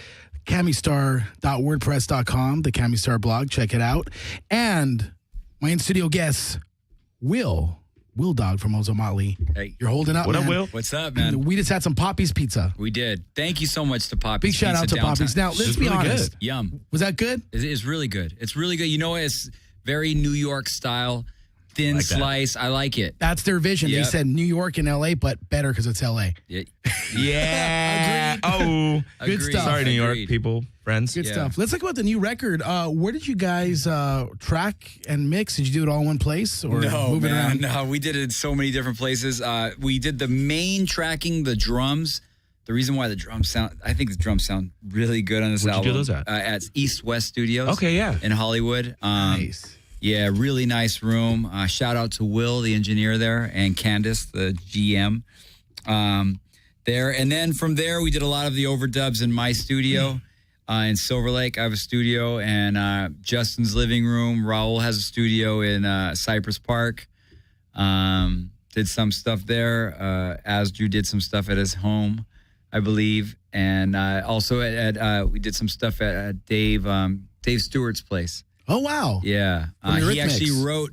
camistar.wordpress.com, the Camistar blog. Check it out. And my in-studio guest, Will Dog from Ozomali. Hey. You're holding up, What man. up, Will? What's up, man? We just had some Poppy's Pizza. We did. Thank you so much to Poppy's Big shout Pizza out to downtown. Poppy's. Now, let's be really honest. good. Yum. Was that good? It's really good. It's really good. You know, it's very New York style, thin Like that. slice. I like it. That's their vision. They Yep. said New York and LA, but better because it's LA. Yeah. Yeah. Agreed. Oh. Good stuff. Sorry, New York Agreed. people, friends. Good Yeah. stuff. Let's talk about the new record. Where did you guys track and mix? Did you do it all in one place or No, move it man. around? No, we did it in so many different places. We did the main tracking, the drums. The reason why I think the drums sound really good on this Where'd you album. do those at? At East West Studios. Okay, yeah. In Hollywood. Nice. Yeah, really nice room. Shout out to Will, the engineer there, and Candace, the GM there. And then from there, we did a lot of the overdubs in my studio in Silver Lake. I have a studio, and Justin's living room. Raul has a studio in Cypress Park. Did some stuff there. Asdru did some stuff at his home, I believe. And also we did some stuff at Dave Stewart's place. Oh, wow. Yeah. From the He actually Eurythmics.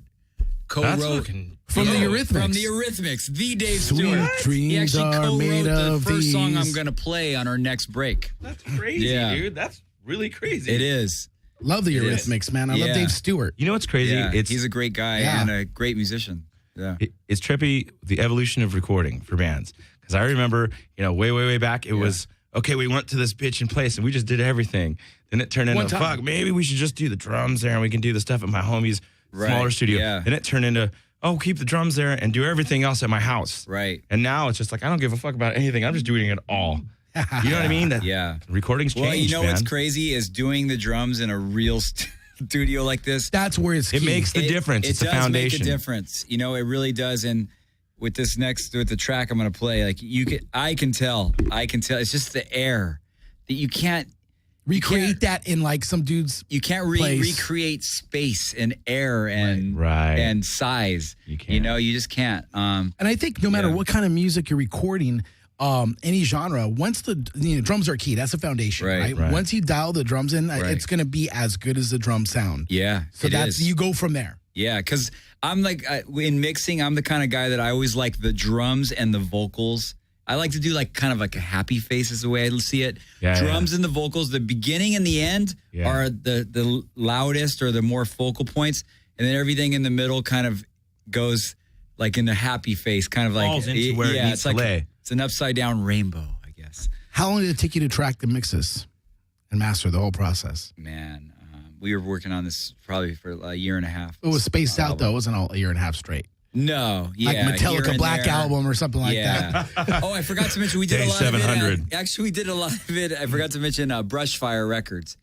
co-wrote. From the Eurythmics. From the Eurythmics, the Dave Sweet Stewart. dreams He actually are co-wrote made the of first song these. I'm going to play on our next break. That's crazy, Yeah. dude. That's really crazy. It is. Love the It is. Eurythmics, man. I love Yeah. Dave Stewart. You know what's crazy? Yeah, It's he's a great guy Yeah. and a great musician. Yeah. it's trippy, the evolution of recording for bands. Because I remember, way back, it was, okay, we went to this pitch and place and we just did everything. Then it turned One into, time. fuck, maybe we should just do the drums there and we can do the stuff at my homie's smaller studio. yeah. Then it turned into, oh, keep the drums there and do everything else at my house. Right. And now it's just like, I don't give a fuck about anything. I'm just doing it all. You know what I mean? That Yeah. recording's changed, Well, you know man. what's crazy is doing the drums in a real studio like this. That's where it's It key. makes the difference. It It's the does foundation. make a difference. It really does. And with the track I'm going to play, like I can tell. It's just the air that you can't recreate that in like some dude's You can't place. recreate space and air and Right. and size. You can't. You just can't. And I think no matter Yeah. what kind of music you're recording, any genre, once the drums are key, that's the foundation, right? Right. Once you dial the drums in, Right. it's going to be as good as the drum sound. Yeah. So it that's is. you go from there. Yeah, because I'm like in mixing, I'm the kind of guy that I always like the drums and the vocals. I like to do like kind of like a happy face is the way I see it. Yeah, Drums and the vocals, the beginning and the end Yeah. are the loudest or the more focal points, and then everything in the middle kind of goes like in the happy face, kind of like Falls into where it needs it's to like lay. it's an upside down rainbow, I guess. How long did it take you to track the mixes and master the whole process? Man, we were working on this probably for a year and a half. It was spaced out though. It wasn't all a year and a half straight. No, yeah, Like here Metallica and Black there. Album or something like that. Oh, I forgot to mention we did Day a lot 700. of it. Actually, we did a lot of it. I forgot to mention Brushfire Records.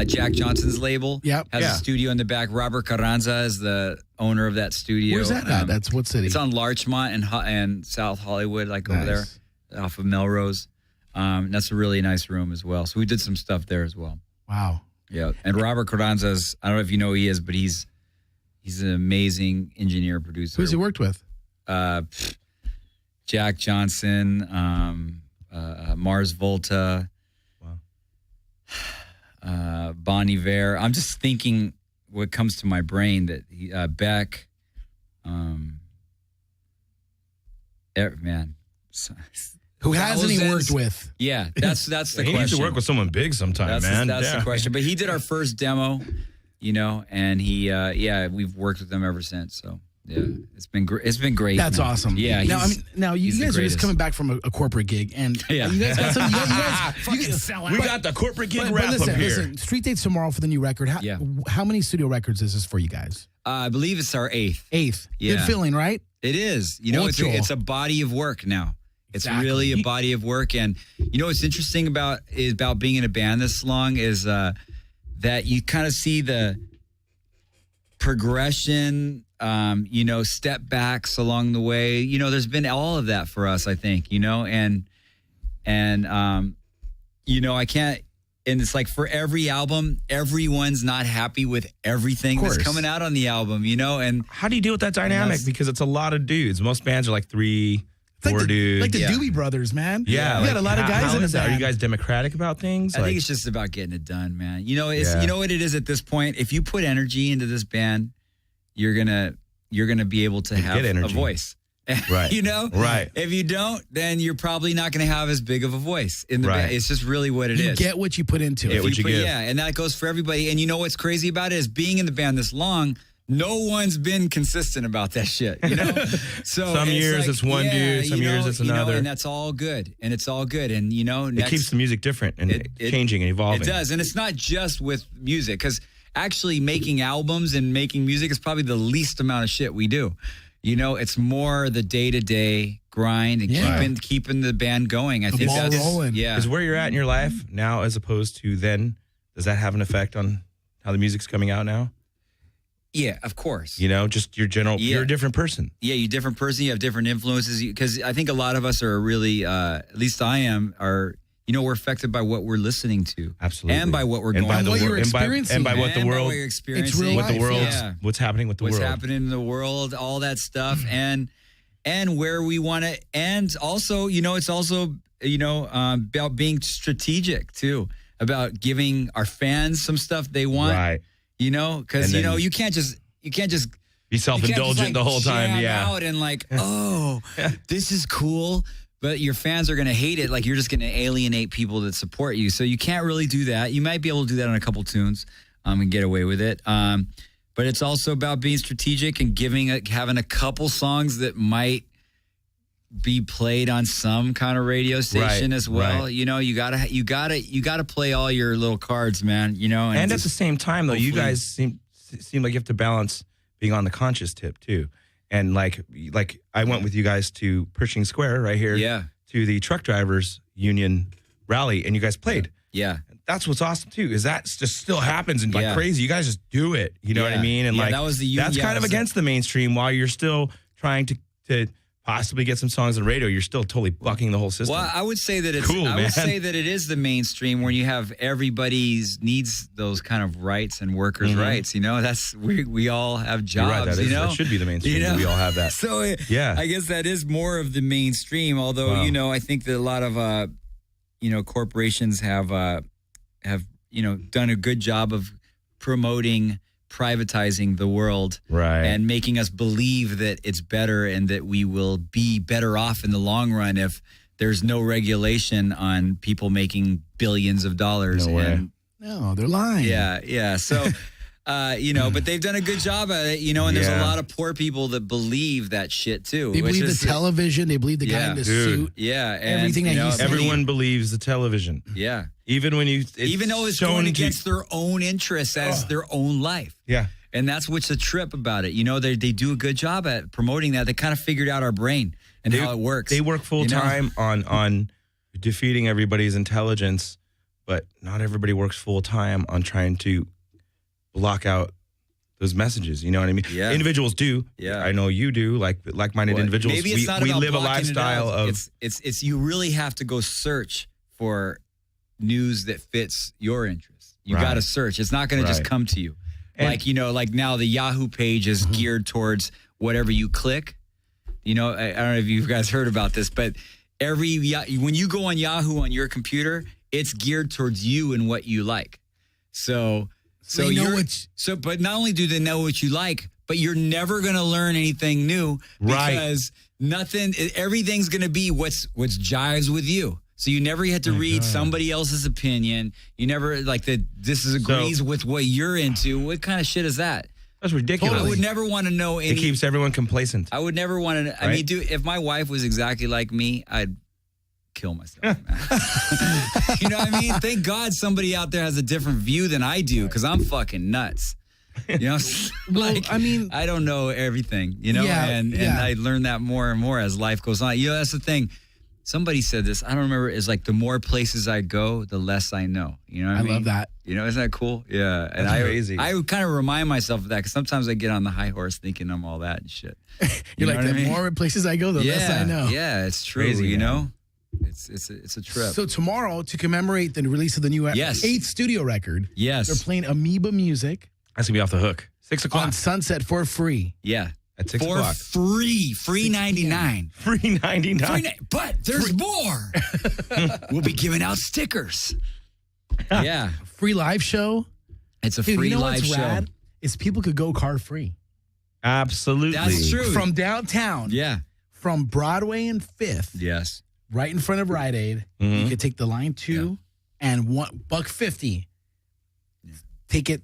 Jack Johnson's label Yep. has Yeah. a studio in the back. Robert Carranza is the owner of that studio. Where's that at? That's what city? It's on Larchmont and South Hollywood, like over there, Nice. off of Melrose. That's a really nice room as well. So we did some stuff there as well. Wow. Yeah, and Robert Carranza's, I don't know if you know who he is, but he's an amazing engineer, producer. Who's he worked with? Jack Johnson, Mars Volta, Bon Iver. I'm just thinking what comes to my brain that Beck, man. Who hasn't he Thousands. worked with? Yeah, that's the He question. needs to work with someone big sometime, That's man. that's Yeah. the question. But he did our first demo, and he, we've worked with him ever since. So yeah, it's been great. It's been great. That's man. awesome. Yeah. Now, he's- now you he's the guys are just greatest. coming back from a corporate gig, and Yeah. you guys got some. You guys, We got the corporate gig but wrap listen, up here. listen. Street dates tomorrow for the new record. How many studio records is this for you guys? I believe it's our eighth. Eighth. Yeah. Good feeling, right? It is. It's a body of work now. It's Exactly. really a body of work. And what's interesting about being in a band this long is that you kind of see the progression, step backs along the way. There's been all of that for us, I think, and I can't. And it's like for every album, everyone's not happy with everything that's coming out on the album, and How do you deal with that dynamic? that's- Because it's a lot of dudes. Most bands are like 3, It's Four dudes. like the Doobie Brothers, man. Yeah, you got a lot of guys in the Are you band. guys democratic about things? I think it's just about getting it done, man. You know, you know what it is at this point. If you put energy into this band, you're gonna be able to have a voice. Right. You know? Right. If you don't, then you're probably not going to have as big of a voice in the band. It's just really what it is. You get what you put into it. Get what you give. Yeah, and that goes for everybody. And you know what's crazy about it is being in the band this long, no one's been consistent about that shit, you know? So some years it's one dude, some years it's another. And that's all good. And it's all good. And, you know, it keeps the music different and changing and evolving. It does. And it's not just with music, because actually making albums and making music is probably the least amount of shit we do. You know, it's more the day-to-day grind and keeping the band going. I think that's rolling. Yeah. Is where you're at in your life now as opposed to then, does that have an effect on how the music's coming out now? Yeah, of course. You know, just your general, you're a different person. Yeah, you're a different person. You have different influences. Because I think a lot of us are really, at least I am, you know, we're affected by what we're listening to. Absolutely. And by what we're and going by through. And by what the world, you're experiencing. What the world's, what's happening with the world. What's happening in the world, all that stuff. and where we want to, and also, you know, it's also, you know, about being strategic too, about giving our fans some stuff they want. Right. You know, because, you know, you can't just be self-indulgent the whole time. Yeah. Out and like, oh, this is cool. But your fans are going to hate it. Like, you're just going to alienate people that support you. So you can't really do that. You might be able to do that on a couple tunes and get away with it. But it's also about being strategic and having a couple songs that might be played on some kind of radio station as well. Right. You know, you gotta play all your little cards, man. You know, and at the same time, though, you guys seem like you have to balance being on the conscious tip too. And like I went with you guys to Pershing Square right here, to the truck drivers union rally, and you guys played. Yeah. That's what's awesome too, is that just still happens and like crazy. You guys just do it. You know what I mean? And like that was the that's kind of against the mainstream while you're still trying to possibly get some songs on the radio. You're still totally bucking the whole system. Well, I would say that it's cool, I would say that it is the mainstream where you have everybody's needs those kind of rights and workers' rights. You know, that's we all have jobs. Right, that should be the mainstream. You know? We all have that. So I guess that is more of the mainstream. Although you know, I think that a lot of you know, corporations have you know, done a good job of promoting privatizing the world and making us believe that it's better and that we will be better off in the long run if there's no regulation on people making billions of dollars. No, they're lying. Yeah. So, you know, but they've done a good job at it, you know, and there's a lot of poor people that believe that shit too. They believe the television. They believe the guy in the suit. Yeah. And, everything that he's saying. Everyone believes the television. Yeah. Even though it's going against their own interests as their own life. Yeah. And that's what's a trip about it. You know, they do a good job at promoting that. They kind of figured out our brain and how it works. They work full time on defeating everybody's intelligence, but not everybody works full time on trying to block out those messages. You know what I mean? Yeah. Individuals do. Yeah. I know you do, like-minded individuals. Maybe it's not we about live a blocking lifestyle it out. of it's you really have to go search for news that fits your interests. You got to search. It's not going to just come to you. And like, you know, like now the Yahoo page is geared towards whatever you click. You know, I don't know if you guys heard about this, but when you go on Yahoo on your computer, it's geared towards you and what you like. So but not only do they know what you like, but you're never going to learn anything new because everything's going to be what's jives with you. So you never had to read somebody else's opinion. You never this agrees with what you're into. What kind of shit is that? That's ridiculous. I would never want to know It keeps everyone complacent. I would never want to. I mean, if my wife was exactly like me, I'd kill myself, man. You know what I mean? Thank God somebody out there has a different view than I do, because I'm fucking nuts. You know, I mean, I don't know everything, you know, and I learn that more and more as life goes on. You know, that's the thing. Somebody said this, I don't remember, is like the more places I go, the less I know. You know what I mean? I love that. You know, isn't that cool? Yeah. And That's crazy. I would kind of remind myself of that, because sometimes I get on the high horse thinking I'm all that and shit. You're like, the more places I go, the less I know. Yeah, it's crazy, you know? It's a trip. So tomorrow, to commemorate the release of the new 8th studio record, they're playing Amoeba Music. That's going to be off the hook. 6 o'clock. On Sunset for free. Yeah. at 6 For o'clock. free 99. Free 99. But there's more. We'll be giving out stickers. Yeah. Free live show. It's a Dude, free you know live what's show. rad? Is people could go car free. Absolutely. That's true. From downtown. Yeah. From Broadway and 5th. Yes. Right in front of Rite Aid. Mhm. You could take the line 2 and $1.50. Take it.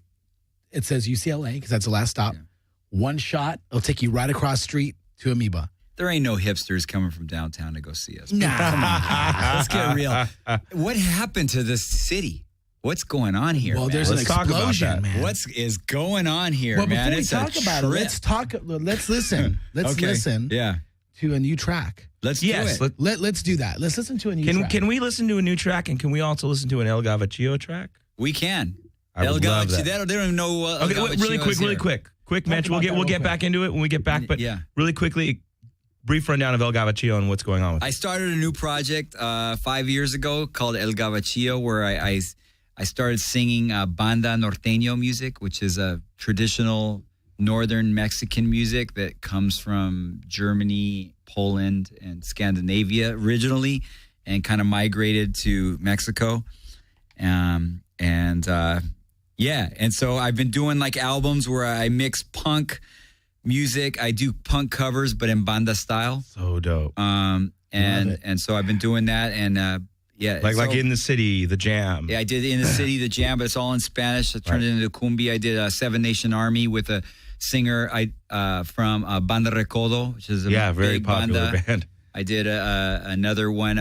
It says UCLA because that's the last stop. Yeah. One shot. It'll take you right across the street to Amoeba. There ain't no hipsters coming from downtown to go see us. Nah. Come on. Let's get real. What happened to this city? What's going on here? Well, man? there's an Let's talk about explosion, that. man. What is going on here, Well, man? before we It's talk a about it, trip. let's listen. Let's Okay. listen Yeah. to a new track. Let's Yes. do it. Let's do that. Let's listen to a new track. Can we listen to a new track, and can we also listen to an El Gavachio track? We can. I would love that. They don't even know what Okay, really quick, Mitch. We'll get back into it when we get back. But Yeah. really quickly, brief rundown of El Gavachio and what's going on with I it. started a new project 5 years ago called El Gavachio, where I started singing banda norteño music, which is a traditional northern Mexican music that comes from Germany, Poland, and Scandinavia originally, and kind of migrated to Mexico. And so I've been doing like albums where I mix punk music. I do punk covers, but in banda style. So dope. And so I've been doing that, and Like In the City, the Jam. Yeah, I did In the City, the Jam, but it's all in Spanish. I turned it into cumbia. I did a Seven Nation Army with a singer from Banda Recodo, which is a very big popular banda. band. I did another one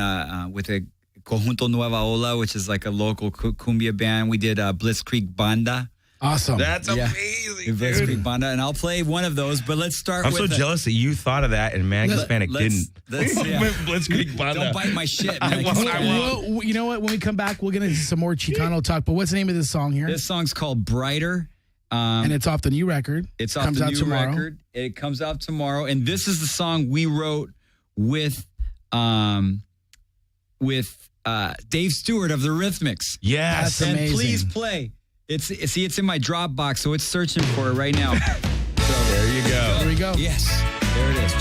with a Conjunto Nueva Ola, which is like a local cumbia band. We did Blitzkrieg Banda. Awesome. That's Yeah. amazing, Blitzkrieg dude. Banda, and I'll play one of those. But let's start I'm with so jealous that you thought of that and Mag Hispanic didn't. Blitzkrieg Banda. Don't bite my shit, man. I won't. Well, you know what? When we come back, we'll get into some more Chicano talk. But what's the name of this song here? This song's called Brighter. And it's off the new record. It's off Comes the out new tomorrow. record. It comes out tomorrow, and this is the song we wrote with Dave Stewart of the Rhythmics. Yes, That's And amazing. please play. It's in my Dropbox, so it's searching for it right now. there you go. Here we go. Yes, there it is.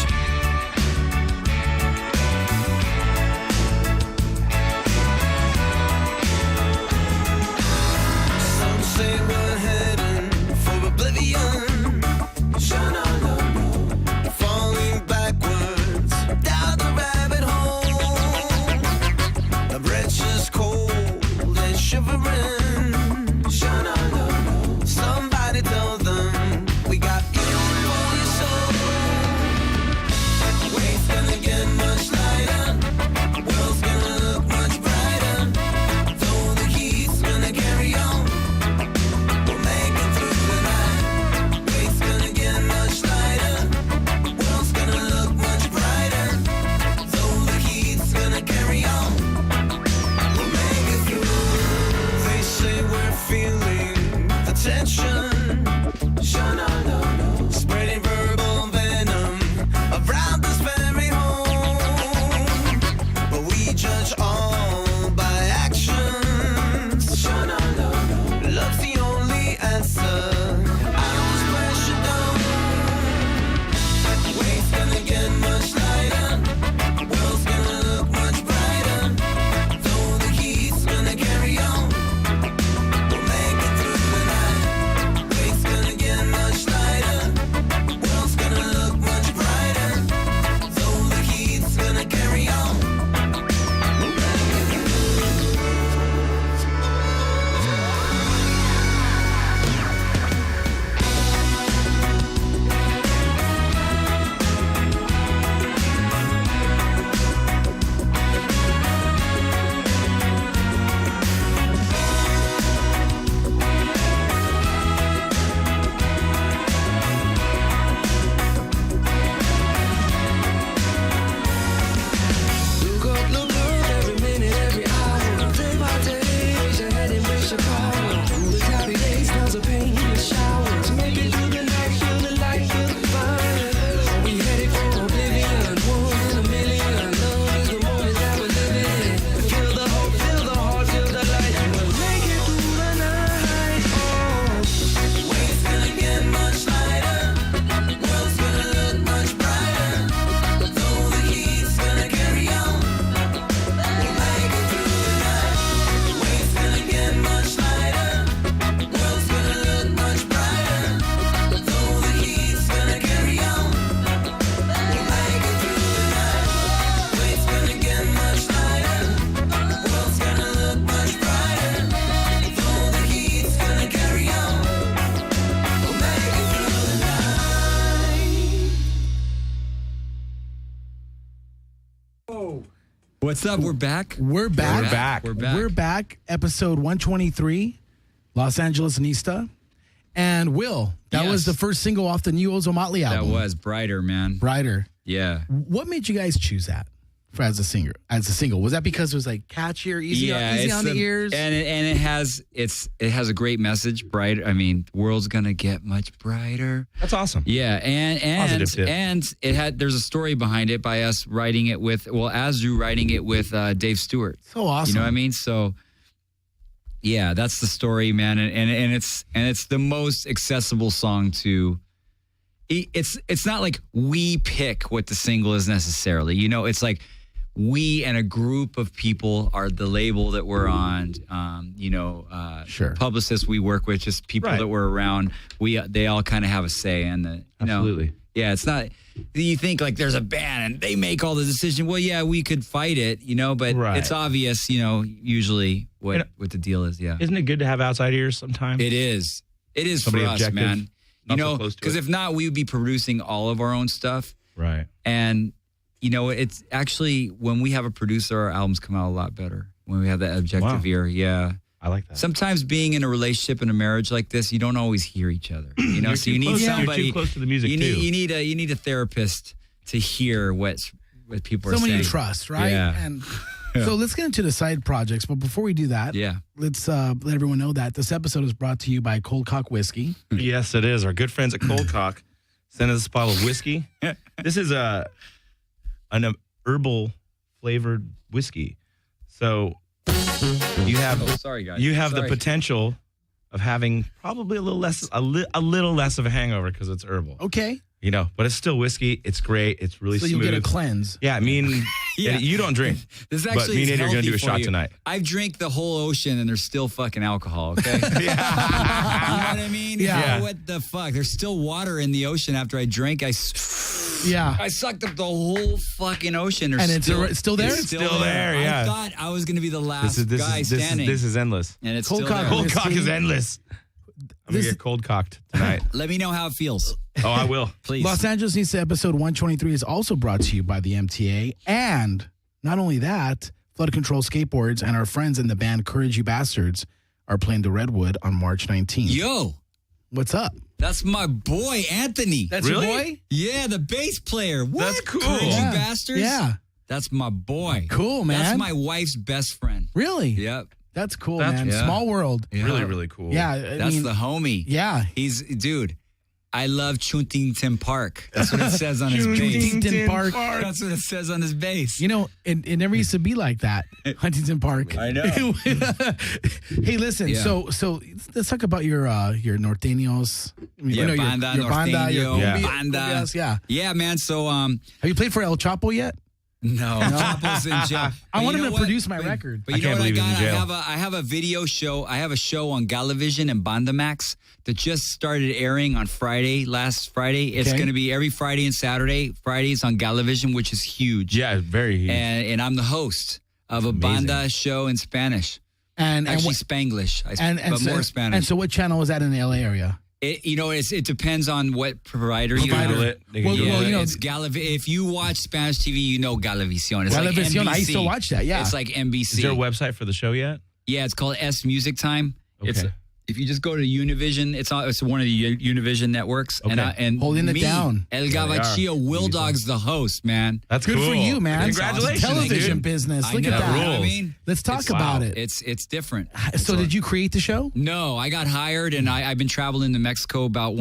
Some say we're heading for oblivion. Falling backwards down the rabbit hole. The branch is cold and shivering. Somebody tell them we got you for your soul. What's up? We're back. We're back. We're back. We're back. We're back. Episode 123, Los Angeles Nista. And Will, that was the first single off the new Ozzo Motley album. That was Brighter, man. Brighter. Yeah. What made you guys choose that as a singer? As a single, was that because it was like catchier, easy on the ears, and it has a great message. Bright. I mean, the world's gonna get much brighter. That's awesome. Yeah, and there's a story behind it by us writing it with Azru writing it with Dave Stewart. So awesome. You know what I mean? So. Yeah, that's the story, man, and it's the most accessible song to. It's not like we pick what the single is necessarily. You know, it's like we and a group of people are the label that we're on. Sure. Publicists we work with, just people that we're around. They all kind of have a say in the. Absolutely. Yeah, it's not. You think like there's a band and they make all the decision. Well, yeah, we could fight it, but it's obvious, usually what the deal is. Yeah, isn't it good to have outside ears sometimes? It is. It is Somebody for us, objective, man. Because if not, we would be producing all of our own stuff. Right. And it's actually when we have a producer, our albums come out a lot better when we have that objective ear. Yeah. I like that. Sometimes being in a relationship and a marriage like this, you don't always hear each other. So you need somebody. You're too close to the music you too. need a therapist to hear what people are saying. Someone you trust, right? Yeah. And so let's get into the side projects. But before we do that, let's let everyone know that this episode is brought to you by Cold Cock Whiskey. Yes, it is. Our good friends at Cold Cock sent us a bottle of whiskey. This is an herbal flavored whiskey. So you have the potential of having probably a little less of a hangover because it's herbal. Okay. But it's still whiskey. It's great. It's really smooth. So you get a cleanse. Yeah, you don't drink. This but me and Nate are going to do a shot tonight. I've drank the whole ocean and there's still fucking alcohol, okay? You know what I mean? Yeah. What the fuck? There's still water in the ocean after I drank. I sucked up the whole fucking ocean. And it's still there? It's still there, yeah. I thought I was going to be the last guy standing. This is endless. And it's Cold still there. Cold Cock is endless. I'm going to get cold cocked tonight. Let me know how it feels. Oh, I will. Please. Los Angeles Nista episode 123 is also brought to you by the MTA. And not only that, Flood Control Skateboards and our friends in the band Courage You Bastards are playing the Redwood on March 19th. Yo. What's up? That's my boy, Anthony. That's your boy? Yeah, the bass player. What? That's cool. Courage You Bastards? Yeah. That's my boy. Cool, man. That's my wife's best friend. Really? Yep. That's cool, man. Yeah. Small world. Yeah. Really, really cool. Yeah. That's the homie. Yeah. Dude, I love Chuntington Park. That's what it says on his bass. Huntington Park. That's what it says on his bass. It never used to be like that. Huntington Park. I know. Hey, listen. Yeah. So let's talk about your norteños. Yeah, banda, your banda, your norteño, banda. banda. Yeah. Yeah, man. So, have you played for El Chapo yet? No, Chapo's in jail. I want him to produce my record. But I can't believe he's in jail. I have a video show. I have a show on Galavision and Bandamax that just started airing on last Friday. It's going to be every Friday and Saturday. Fridays on Galavision, which is huge. Yeah, very huge. And I'm the host of a banda show in Spanish. And Spanglish, but more Spanish. And so what channel is that in the LA area? It depends on what provider you Google it. It's if you watch Spanish TV, you know Galavisión. It's Galavisión, like NBC. I used to watch that, yeah. It's like NBC. Is there a website for the show yet? Yeah, it's called S Music Time. Okay. If you just go to Univision, it's one of the Univision networks. Okay. And holding it down. El Gavachio, Will Dog's the host, man. That's good cool. for you, man. Congratulations, Television dude. business. Look I know, at that. You know what I mean? Let's talk about it. It's different. So did you create the show? No, I got hired, and I've been traveling to Mexico about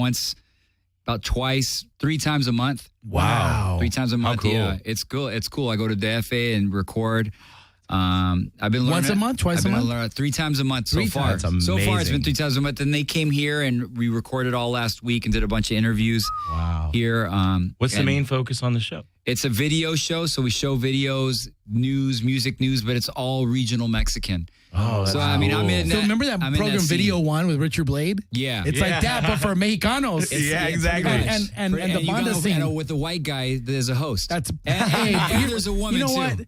twice, 3 times a month. Wow. 3 times a month. How cool. Yeah, it's cool. It's cool. I go to DFA and record. I've been learning Once a month, twice a month? 3 times a month so 3 far. times. That's So far, it's been amazing. 3 times a month. And they came here and we recorded all last week and did a bunch of interviews. Wow. Here. What's the main focus on the show? It's a video show, so we show videos, news, music news, but it's all regional Mexican. Oh, so I mean, I'm in. So remember that program Video One with Richard Blade? Yeah, It's like that, but for Mexicanos. Yeah, exactly. And the you banda go, scene. with the white guy, there's a host. That's and there's a woman You know too. what?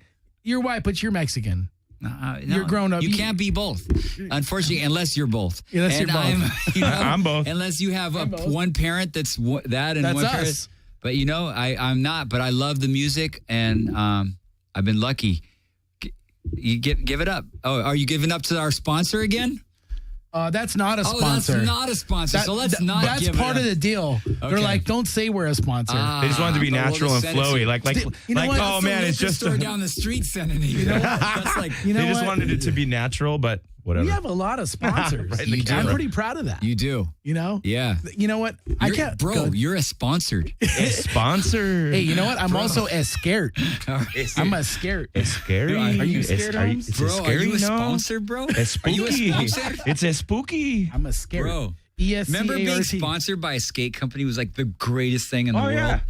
You're white, but you're Mexican. No, You're grown up. You can't be both, unfortunately, unless you're both. Unless you're both. I'm both. Unless you have one parent that's that and That's one us. parent. But I'm not. But I love the music, and I've been lucky. You give it up. Oh, are you giving up to our sponsor again? That's not a Oh, sponsor. that's not a sponsor. So let's not That's give part it of the deal. Okay. They're like, don't say we're a sponsor. They just want it to be but we'll natural and just send it to flowy. you. Like, You know what? oh man, it's just. store down the street sending it. You know what? That's like You know They just what? wanted it to be natural, but whatever. We have a lot of sponsors. Right in the I'm camera. pretty proud of that. you do. You know? Yeah. You know what? I can't. Bro, go ahead. you're a sponsored. Sponsor. Hey, you know what? I'm also as scared. I'm a scared. It's scary. Are you scared, Holmes? It's Bro, scary, are you a no? sponsor, bro? It's Are you a spooky. sponsor? It's a spooky. I'm a scared. Bro. ESCART. Remember being sponsored by a skate company was like the greatest thing in the Oh, world? yeah.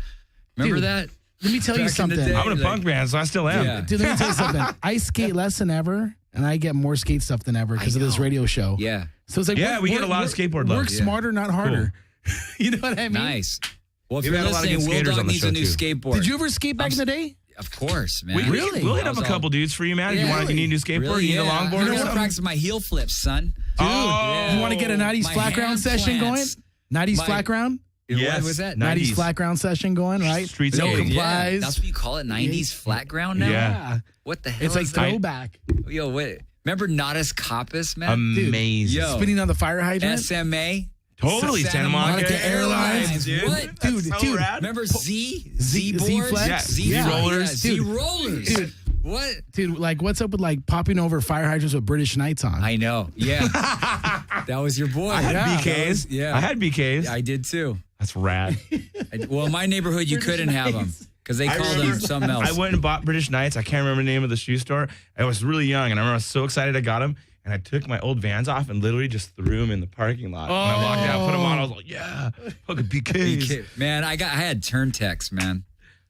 Remember Dude, that? Let me tell you Back in the something. day. I'm in a punk band, so I still am. Yeah. Dude, let me tell you something. I skate less than ever, and I get more skate stuff than ever because of this know. radio show. Yeah. So it's like, Yeah, we get a lot of skateboard love. Work Yeah. smarter, not harder. You know what I mean? Nice. Well, if We've you're had a lot of listening, good Will skaters Dog on the needs a show, new too. skateboard. Did you ever skate back in the day? Of course, man. Really? We'll hit That up a was couple all- dudes for you, man. Yeah. You need a new skateboard? Really? You need a Yeah. longboard I or gotta something? practice my heel flips, son. Dude, You want to get a 90s My flat ground hand session plants. going? 90s My- flat ground? Yes. What was that? 90s 90s. flat ground session going, right? Street No skating. complies. That's what you call it, 90s flat ground now? Yeah. What the hell It's like is that? throwback. Yo, wait. Remember Natas Coppice, man? Amazing. Yo. Spinning on the fire hydrant. SMA? Totally, Santa Monica Airlines. dude. What? That's so Dude. rad. Remember Z Z boards? Flex? Yeah, Z Z rollers. Yeah, Z Dude. rollers. Dude. What? Dude, like, what's up with like popping over fire hydrants with British Knights on? I know. Yeah. That was your boy. I had Yeah. BKs. Yeah. I had BKs. I did too. That's rad. Well, in my neighborhood, you couldn't have them because they I called them remember- something else. I went and bought British Knights. I can't remember the name of the shoe store. I was really young, and I remember I was so excited I got them. And I took my old Vans off and literally just threw them in the parking lot. When I walked out, put them on. I was like, yeah, fucking BKs. Man, I had Turntex, man.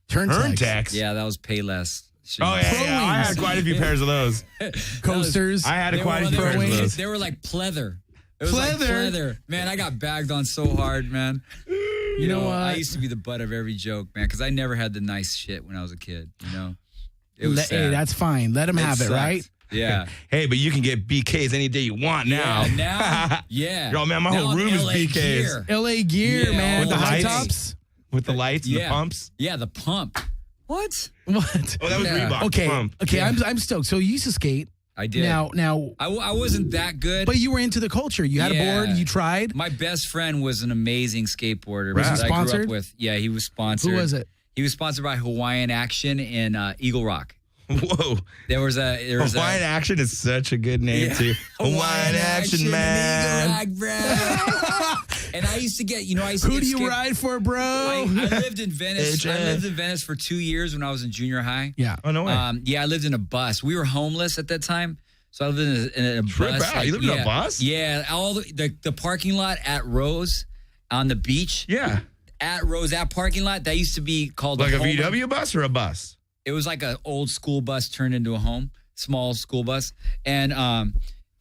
Turntex. Yeah, that was Payless. Oh, yeah. I had quite a few pairs of those. Coasters. I had quite a few they pairs of those. they were like pleather. It was like Pleather? pleather. Man, I got bagged on so hard, man. You know know, what? I used to be the butt of every joke, man, because I never had the nice shit when I was a kid, you know? It was Hey, sad. that's fine. Let them have it, sucked. right? Yeah. Hey, but you can get BKs any day you want now. Yeah, now? Yeah. Yo, man, my Now whole room is LA BKs. gear. LA gear, Yeah, man. with The the high lights. tops. With the lights and the Yeah. pumps. Yeah, the pump. What? What? Oh, that was Yeah. Reebok. Okay. Pump. Okay. Yeah. I'm stoked. So you used to skate. I did. Now, I wasn't that good. but you were into the culture. You had a Yeah. board. You tried. My best friend was an amazing skateboarder. Was he that I grew sponsored? up with. Yeah, he was sponsored. Who was it? He was sponsored by Hawaiian Action in Eagle Rock. Whoa. There was Hawaiian Action is such a good name, too. Hawaiian Action, man. in Eagle Rock, bro. And I used to get, Who do you ride for, bro? I lived in Venice. I lived in Venice for 2 years when I was in junior high. Yeah. Oh, no way. Yeah, I lived in a bus. We were homeless at that time. So I lived in a Trip bus. out. You lived in a bus? Yeah, all the parking lot at Rose on the beach. Yeah. At Rose, that parking lot, that used to be called Like the a Homer. VW bus or a bus? It was like an old school bus turned into a home, small school bus. And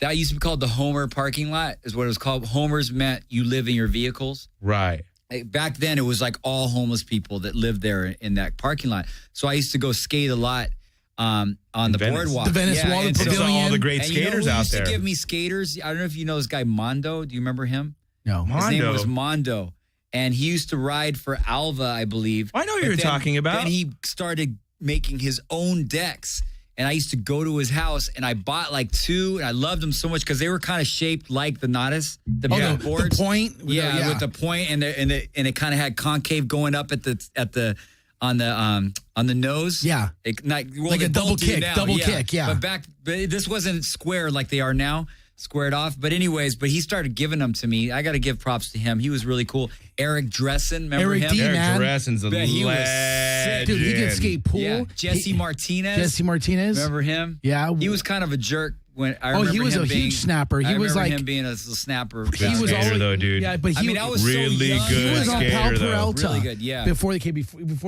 that used to be called the Homer parking lot, is what it was called. Homers meant you live in your vehicles. Right. Back then, it was like all homeless people that lived there in that parking lot. So I used to go skate a lot on the Venice. boardwalk. The Venice Water and so- Pavilion. all the great and you know skaters who out used there. to give me skaters? I don't know if you know this guy, Mondo. Do you remember him? No. His name Mondo. was Mondo. And he used to ride for Alva, I believe. I know who But you're then- talking about. Then he started making his own decks. And I used to go to his house and I bought like two. And I loved them so much because they were kind of shaped like the Natas, the Oh, big the boards. point. Yeah, with the point and it kind of had concave going up on the nose. Yeah. Like a double kick, yeah. But this wasn't square like they are now, squared off. But anyways, he started giving them to me. I got to give props to him. He was really cool. Eric Dressen, remember Eric him? D, Eric man. Dressen's a Man, he was legend. Dude, he could skate pool. Yeah, Jesse He- Martinez. Jesse Martinez. Remember him? Yeah. He was kind of a jerk when I Oh, remember he was him a being, huge snapper. He I was remember like- him being a snapper. He was Skater, always, though, dude. Yeah, but he, I mean, I was really so young. good. he was on skater, Pal though. Peralta. Really good, yeah. Before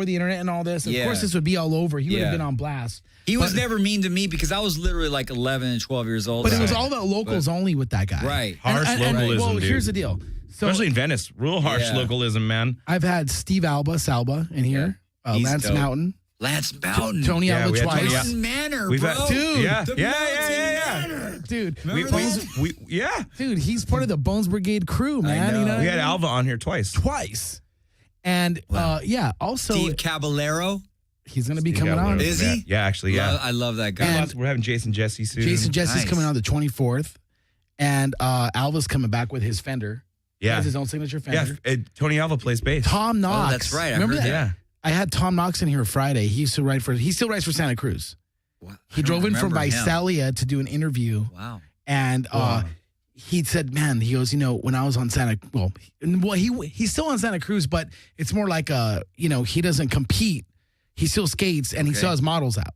the internet and all this. Of Yeah. course, this would be all over. He would have Yeah. been on blast. He was never mean to me because I was literally like 11 and 12 years old. But it was Right. all about locals only with that guy. Right. Harsh localism, well, dude. here's the deal. So Especially in Venice. Real harsh Yeah. localism, man. I've had Steve Salba in here. He's Lance dope. Mountain. Lance Mountain. Tony Yeah, Alba we had Tony twice. Al- Mountain Manor, We've bro. had- Dude. Yeah. The Yeah. Manor. Dude, Remember that? Yeah. dude, he's part of the Bones Brigade crew, man. know. You know what We I had mean? Alva on here twice. Twice. And also Steve Caballero. He's going to be coming on. Is he? Yeah, actually, yeah. I love that guy. And we're having Jason Jesse soon. Jason Jesse's Nice. coming on the 24th. And Alva's coming back with his Fender. He has his own signature Fender. Yeah, Tony Alva plays bass. Tom Knox. Oh, that's right. I Remember heard that? that. Yeah. I had Tom Knox in here Friday. He still writes for Santa Cruz. He drove in from Visalia to do an interview. Wow. And he said, man, he goes, when I was on he's still on Santa Cruz, but it's more like he doesn't compete. He still skates and he still has models out.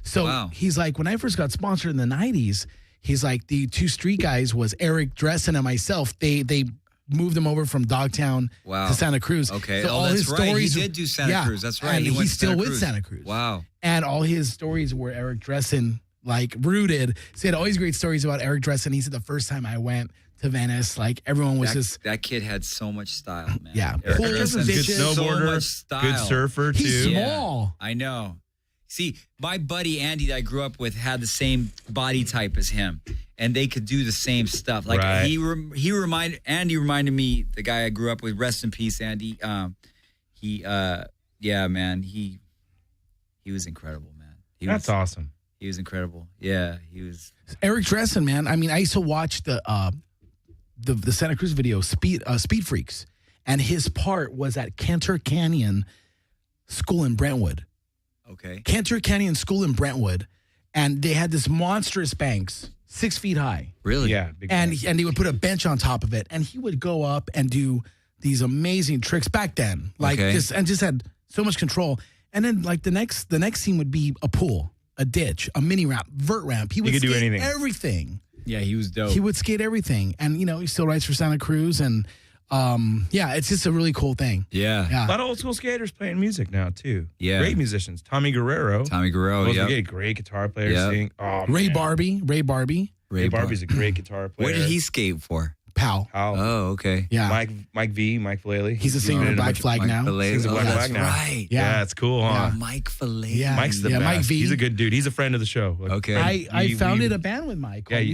So he's like, when I first got sponsored in the 90s, he's like, the two street guys was Eric Dressen and myself. They moved him over from Dogtown to Santa Cruz. Okay. So all that's his right. stories, He did do Santa Cruz. That's right. And He went he's to still Santa with Cruz. Santa Cruz. Wow. And all his stories were Eric Dressen, like rooted. So he had all these great stories about Eric Dressen. He said the first time I went to Venice, like everyone was just. That kid had so much style, man. Yeah. Eric Cool, Dressen, Good bitches. so snowboarder, much style. good surfer, too. He's small. I know. See, my buddy Andy that I grew up with had the same body type as him, and they could do the same stuff. Like Andy reminded me, the guy I grew up with. Rest in peace, Andy. He was incredible, man. That's awesome. He was incredible. Yeah, he was. Eric Dressen, man. I mean, I used to watch the Santa Cruz video, Speed Freaks, and his part was at Cantor Canyon School in Brentwood. Okay. Cantor Canyon School in Brentwood, and they had this monstrous banks, 6 feet high. Really? Yeah. Big And fan. he would put a bench on top of it, and he would go up and do these amazing tricks back then, like just had so much control. And then like the next scene would be a pool, a ditch, a mini ramp, vert ramp. He would could do skate anything. everything. Yeah, he was dope. He would skate everything, and he still writes for Santa Cruz, and it's just a really cool thing. Yeah. A lot of old school skaters playing music now too. Yeah. Great musicians. Tommy Guerrero. Yeah. Great guitar player. Yep. Sing. Oh, Ray man. Barbie. Ray Barbie's a great guitar player. Where did he skate for? Pal. Oh, okay. Yeah. Mike Vallely. He's a singer of Black Flag now. Sings a Black Flag now. Right. Yeah, it's cool, huh? Mike Vallely. Yeah. Mike's the Yeah, best. Mike V. He's a good dude. He's a friend of the show. Like, Okay. I founded a band with Mike called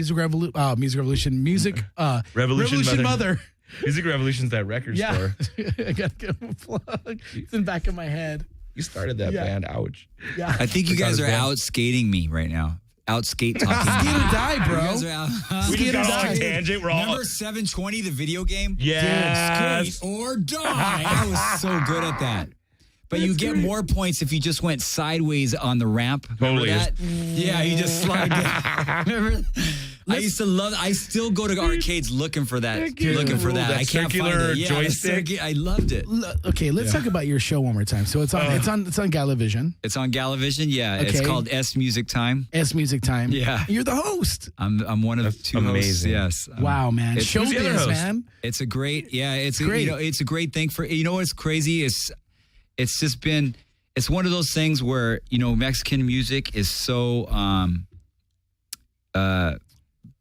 Music Revolution. Music Mother. Music Revolution's that record store. I got to give him a plug. It's in the back of my head. You started that band. Ouch. Yeah. I think you guys are out skating me right now. Out skate talking. Skate or die, bro. You guys are out. We just got on a tangent. We're all. Remember 720, the video game? Yes. Skate or die. I was so good at that. But you get more points if you just went sideways on the ramp. Remember Totally. that? Yeah, you just slide down. Remember? I still go to arcades looking for that. Looking for that. That I can't circular find it. Yeah, joystick. I loved it. Okay, let's talk about your show one more time. So it's on Galavision. It's on Galavision. Yeah, Okay. it's called S Music Time. S Music Time. Yeah. You're the host. I'm one of two hosts. amazing. Yes. Wow, man. It's- Who's the other Showbiz, host? man. It's a great, it's Great. it's a great thing for, what's crazy is it's just been, it's one of those things where, Mexican music is so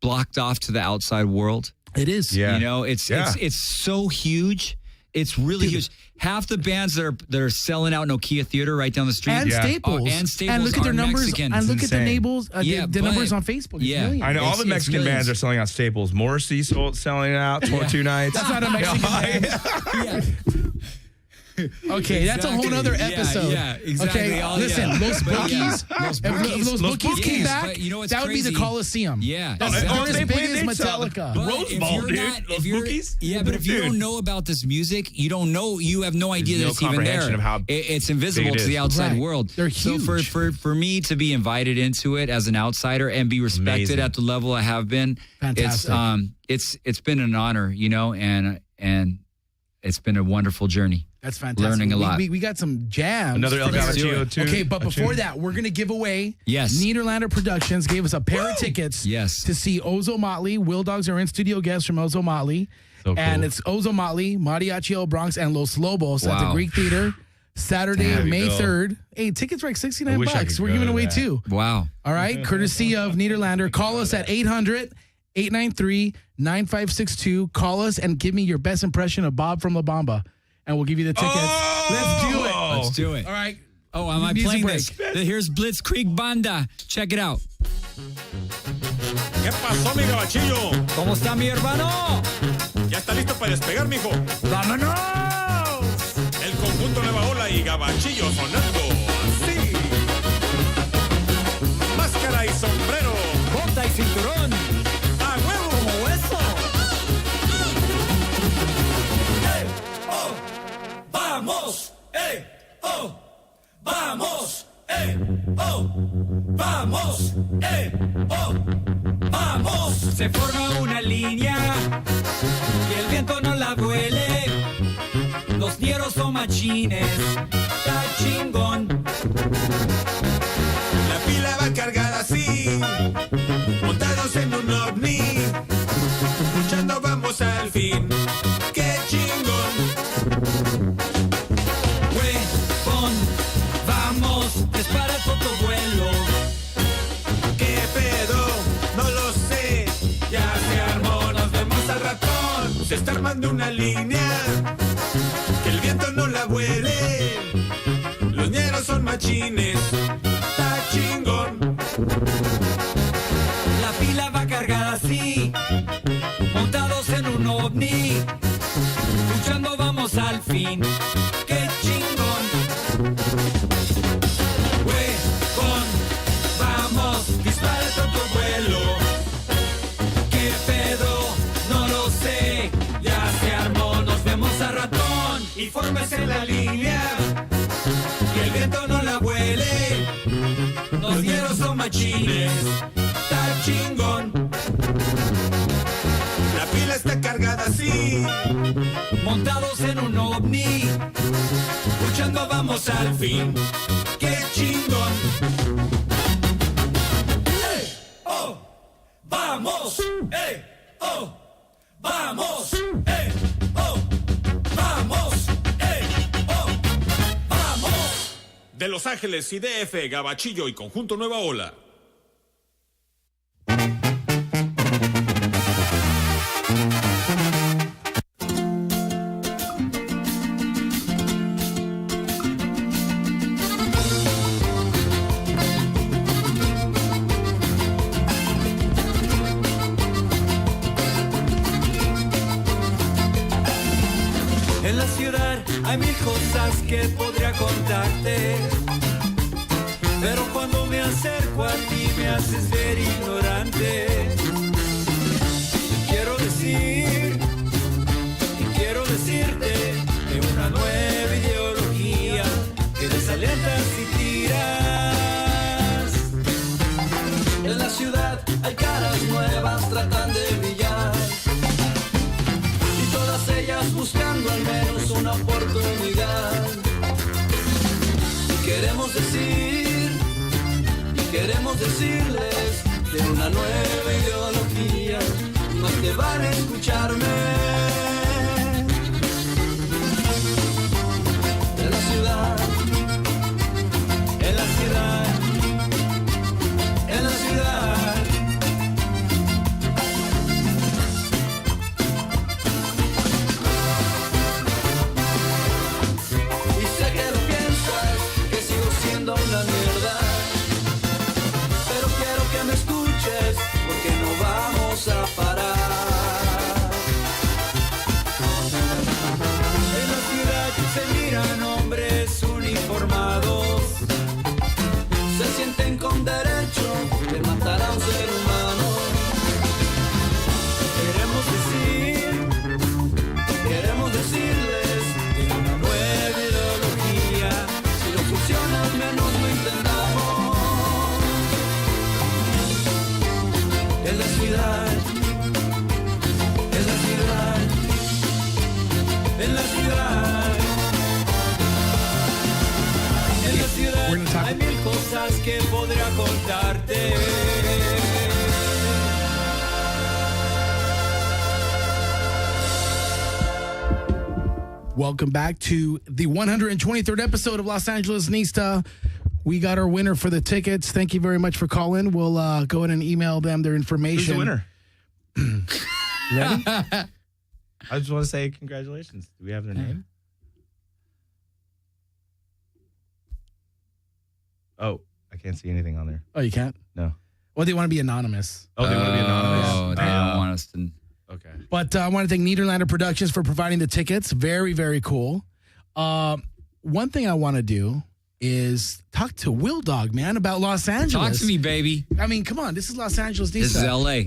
blocked off to the outside world. It is. Yeah. It's so huge. It's really huge. Half the bands that are selling out Nokia Theater right down the street. And Yeah. Staples. And Staples And look at their are numbers. Mexican. And look It's at the insane. neighbors. The numbers on Facebook. It's Yeah. millions. I know all the It's Mexican millions. bands are selling out Staples. Morrissey selling out two nights. That's not a Mexican band. Okay, that's a whole Exactly. other Yeah, episode. yeah, exactly. Okay, listen, Los Bookies. If Los Bookies came Yes, back, but you know what's that would be the crazy? Coliseum. Yeah. That's Exactly. or as They big played- as they sell- Metallica. But Rose if Bowl, you're dude. not- Those if you're- Bookies? Yeah, but if you Dude. don't know about this music, you have no idea There's that it's no even there. comprehension of how It's invisible big it to the is. outside Right. world. They're So huge. for me to be invited into it as an outsider and be respected Amazing. at the level I have been, Fantastic. it's been an honor, and it's been a wonderful journey. That's fantastic. Learning a lot. We got some jams. Another El for this. Gabachillo tune. Okay, but a before tune. that, we're going to give away. Yes. Niederlander Productions gave us a pair of tickets Yes. to see Ozo Motley. Will Dogs are in studio guests from Ozo Motley. So And cool. it's Ozo Motley, Mariachi El Bronx, and Los Lobos at the Wow. Greek Theater, Saturday, There we May go. 3rd. Hey, tickets are like I $69. wish I could We're go giving to away that. two. Wow. All right, courtesy of Niederlander. Call us at 800-893-9562. Call us and give me your best impression of Bob from La Bamba, and we'll give you the tickets. Let's do it. Let's do it. All right. Oh, am I Music playing break. this? Here's Blitzkrieg Banda. Check it out. ¿Qué pasó, mi gabachillo? ¿Cómo está mi hermano? ¿Ya está listo para despegar, mijo? ¡Vámonos! El conjunto Nueva Ola y Gabachillo sonando así. cinturón. ¡A huevo! ¡Como eso! ¡Ey! ¡Oh! ¡Vamos! ¡Ey! ¡Oh! ¡Vamos! ¡Ey! ¡Oh! ¡Vamos! ¡Ey! ¡Oh! ¡Vamos! Se forma una línea que el viento no la vuele. Los ñeros son machines. Está chingón. La pila va cargada así, montados en un ovni, luchando vamos al fin. ¡Qué chingón! Huevón, vamos, dispara el fotovuelo. ¿Qué pedo? No lo sé. Ya se armó, nos vemos al ratón. Se está armando una línea, que el viento no la huele. Los ñeros son machines. Está chingón. La pila va cargada así, montados en un ovni, luchando vamos al fin. ¡Qué chingón! Huevón, vamos, dispara el vuelo. ¿Qué pedo? No lo sé. Ya se armó, nos vemos a ratón. Y fórmese la línea, y el viento no la huele. Los hieros son machines. Está chingón. La pila está cargada así, Montados en un ovni, luchando vamos al fin. ¡Qué chingón! ¡Ey! ¡Oh! ¡Vamos! ¡Ey! ¡Oh! ¡Vamos! ¡Ey! ¡Oh! ¡Vamos! ¡Ey! ¡Oh! ¡Vamos! de Los Ángeles y DF, Gabachillo y Conjunto Nueva Ola. En la ciudad hay mil cosas que podría contarte, pero cuando me acerco a ti me haces ver ignorante. Quiero decir y quiero decirte de una nueva ideología que desalientas y tiras. En la ciudad hay caras nuevas, tratan de brillar, y todas ellas buscando al menos una oportunidad. Y queremos decirles de una nueva ideología, más que van a escucharme. En la ciudad, en la ciudad, en la ciudad. Y sé que lo piensas, que sigo siendo una mierda, pero quiero que me escuches, porque no vamos a parar. En la ciudad se miran hombres uniformados, se sienten con derecho de matar a un ser humano. Queremos decirles de una nueva ideología, si no funciona al menos lo intentamos. En la ciudad, en la ciudad, en la ciudad, en la ciudad hay mil cosas que podría contarte. Welcome back to the 123rd episode of Los Angeles Nista. We got our winner for the tickets. Thank you very much for calling. We'll go ahead and email them their information. Who's the winner? Ready? I just want to say congratulations. Do we have their name? Oh, I can't see anything on there. Oh, you can't? No. Well, they want to be anonymous. Oh, they want to be anonymous. Oh, they don't want us to. Okay. But I want to thank Nederlander Productions for providing the tickets. Very, very cool. One thing I want to do is talk to Will Dog, man, about Los Angeles. Talk to me, baby. I mean, come on. This is Los Angeles. This is LA.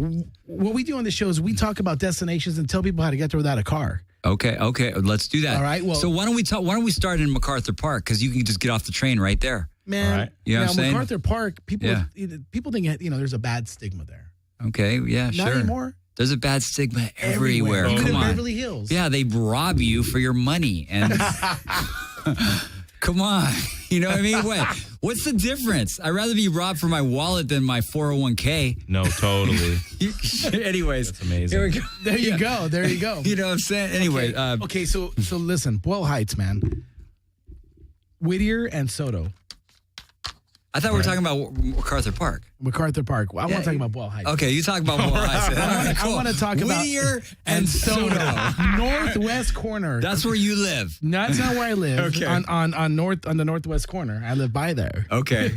What we do on the show is we talk about destinations and tell people how to get there without a car. Okay, let's do that. All right, well- so why don't we start in MacArthur Park, because you can just get off the train right there. Man, All right. You know what I'm saying? MacArthur Park, people Yeah. people think, there's a bad stigma there. Okay, yeah, Not sure. anymore. There's a bad stigma everywhere. Even Come in on. Beverly Hills. Yeah, they rob you for your money. And come on. You know what I mean? What's the difference? I'd rather be robbed for my wallet than my 401k. No, totally. Anyways. That's amazing. Here we go. There you go. There you go. You know what I'm saying? Anyway. Okay, so listen, Boyle Heights, man. Whittier and Soto. I thought we were talking about MacArthur Park. MacArthur Park. I want to talk about Boyle Heights. Okay, you talk about Boyle Heights. I want to talk about Whittier and Soto. Northwest corner. That's where you live. That's not where I live. Okay. On the northwest corner. I live by there. Okay.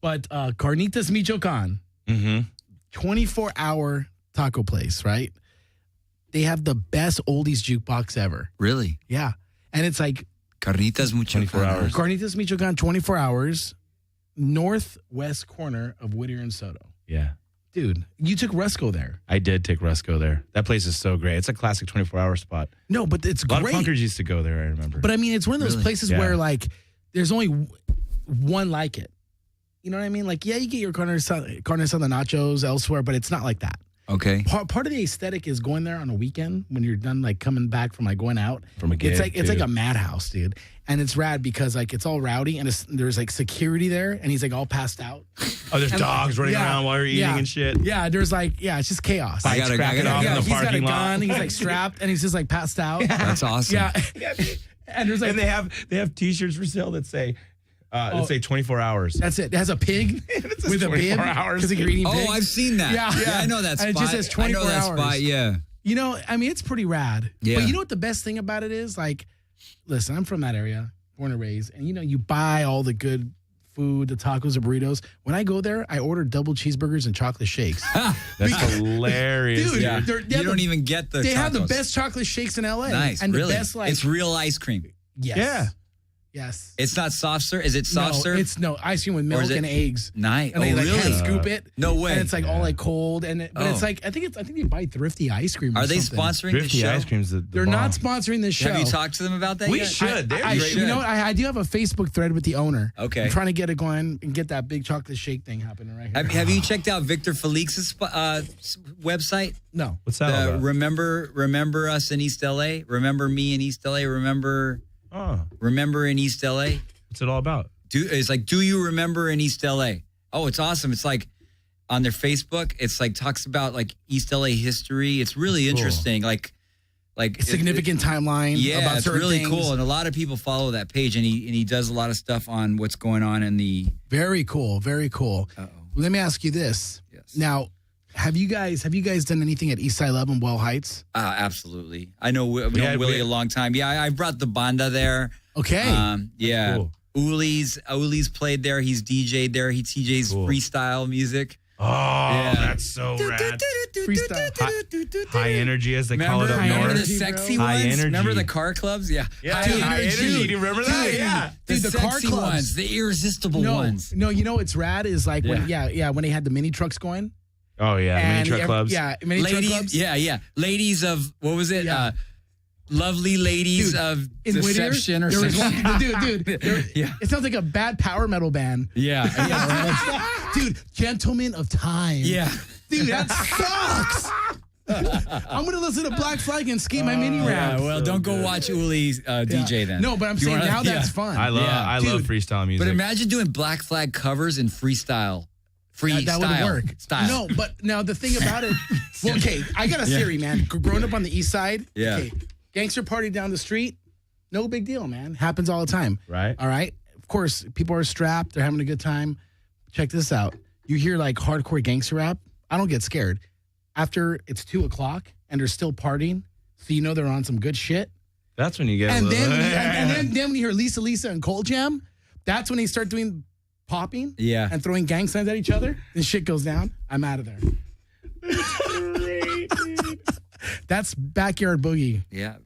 But Carnitas Michoacan, 24-hour taco place, right? They have the best oldies jukebox ever. Really? Yeah. And it's like Carnitas Michoacan. 24 hours. Carnitas Michoacan, 24 hours, northwest corner of Whittier and Soto. Yeah. Dude, you took Rusco there. I did take Rusco there. That place is so great. It's a classic 24-hour spot. No, but it's A lot great. of punkers used to go there, I remember. But I mean, it's one of those Really? places Yeah. where like there's only one like it. You know what I mean? Like, yeah, you get your carne asada nachos elsewhere, but it's not like that. Okay. Part of the aesthetic is going there on a weekend when you're done like coming back from like going out From a gig, It's like too. a madhouse, dude, and it's rad because like it's all rowdy and there's like security there, and he's like all passed out. Oh, there's And, dogs running around while you're eating and shit. Yeah, there's like it's just chaos. I gotta- cracking I off gotta- in the He's got a parking lot. gun. He's like strapped and he's just like passed out. That's awesome. Yeah, and there's like And they have T-shirts for sale that say 24 hours. that's it. It has a pig says with a 24 bib hours. because you're eating Oh, pigs. I've seen that. Yeah. I know that spot. And it just says I 24 know that hours. spot, yeah. You know, I mean, it's pretty rad. Yeah. But you know what the best thing about it is? Like, listen, I'm from that area, born and raised, and you buy all the good food, the tacos, the burritos. When I go there, I order double cheeseburgers and chocolate shakes. That's hilarious. Dude, Yeah. they You have don't the- even get the They have the tacos. best chocolate shakes in LA. Nice, And really. the best, like, it's real ice cream. yes. Yeah. Yes. It's not soft serve. Is it soft No, serve? it's ice cream with Or milk is it- and eggs. Nice. And they Oh, like really? hand scoop it. No way. And it's like all like cold, but Oh. it's like I think they buy Thrifty ice cream. Or Are they something. sponsoring the Thrifty show? ice cream's the They're bomb. not sponsoring this show. Have you talked to them about that We yet? should. They're I, great. you know what? I do have a Facebook thread with the owner. Okay. I'm trying to get it going and get that big chocolate shake thing happening right here. Have you checked out Victor Felix's website? No. What's that all about? Remember us in East LA? Remember me in East LA? Remember in East LA? What's it all about? It's like, do you remember in East LA? Oh, it's awesome. It's like on their Facebook, it's like talks about like East LA history. It's really interesting. Like Significant timeline. Yeah, about it's certain really things. cool. And a lot of people follow that page, and he does a lot of stuff on what's going on in the. Very cool. Very cool. Let me ask you this. Yes. Now, have you guys done anything at East Side Love and Well Heights? Absolutely. I know I've Yeah, known Willie we- a long time. Yeah, I brought the banda there. Okay. Yeah. cool. Uli's played there. He's DJ'd there. He TJ's Cool. freestyle music. Oh, that's so rad. Freestyle. High energy, as they call it Remember, up remember north. the sexy High ones? energy. Remember the car clubs? Yeah. Yeah, Dude, high energy. dude, Do you remember that? dude. Yeah. The Dude, the car sexy clubs. ones, the irresistible No, ones. no, you know what's rad is like when Yeah. when they had the mini trucks going. Oh, yeah. Mini And truck clubs. Yeah, mini truck clubs. Yeah. Ladies of, what was it? Yeah. Lovely ladies Dude, of in Whittier, deception or there was something. one, dude. Yeah. It sounds like a bad power metal band. Yeah. Dude, Gentlemen of Time. Yeah. Dude, that sucks. I'm gonna listen to Black Flag and ski my mini Yeah, round. well, don't go watch Uli's DJ then. No, but I'm You saying wanna- now that's yeah. fun. I love Dude, freestyle music. But imagine doing Black Flag covers in freestyle. that would work. Style. No, but now the thing about it, well, okay, I got a theory, man. Growing up on the east side, Yeah. okay, gangster party down the street, no big deal, man. Happens all the time. Right. All right. Of course, people are strapped, they're having a good time. Check this out. You hear like hardcore gangster rap, I don't get scared. After it's 2:00 and they're still partying, so you know they're on some good shit. That's when you get And a little... then when you hear Lisa and Cold Jam, that's when they start doing popping and throwing gang signs at each other. Then shit goes down. I'm out of there. That's backyard boogie. Yeah.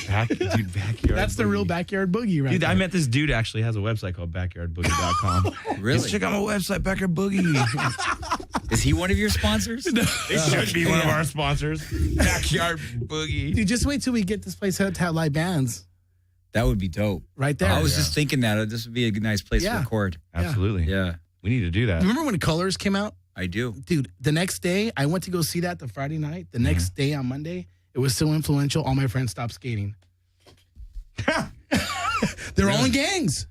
Backyard. That's the real backyard boogie, right? Dude, there. I met this dude actually has a website called backyardboogie.com. Really? Check out my website, Backyard Boogie. Is he one of your sponsors? They should be one of our sponsors. Backyard Boogie. Dude, just wait till we get this place set up to have live bands. That would be dope. Right there. I was just thinking that this would be a nice place to record. Absolutely. Yeah. We need to do that. Remember when Colors came out? I do. Dude, the next day, I went to go see that the Friday night. The next day on Monday, it was so influential, all my friends stopped skating. They're all in gangs.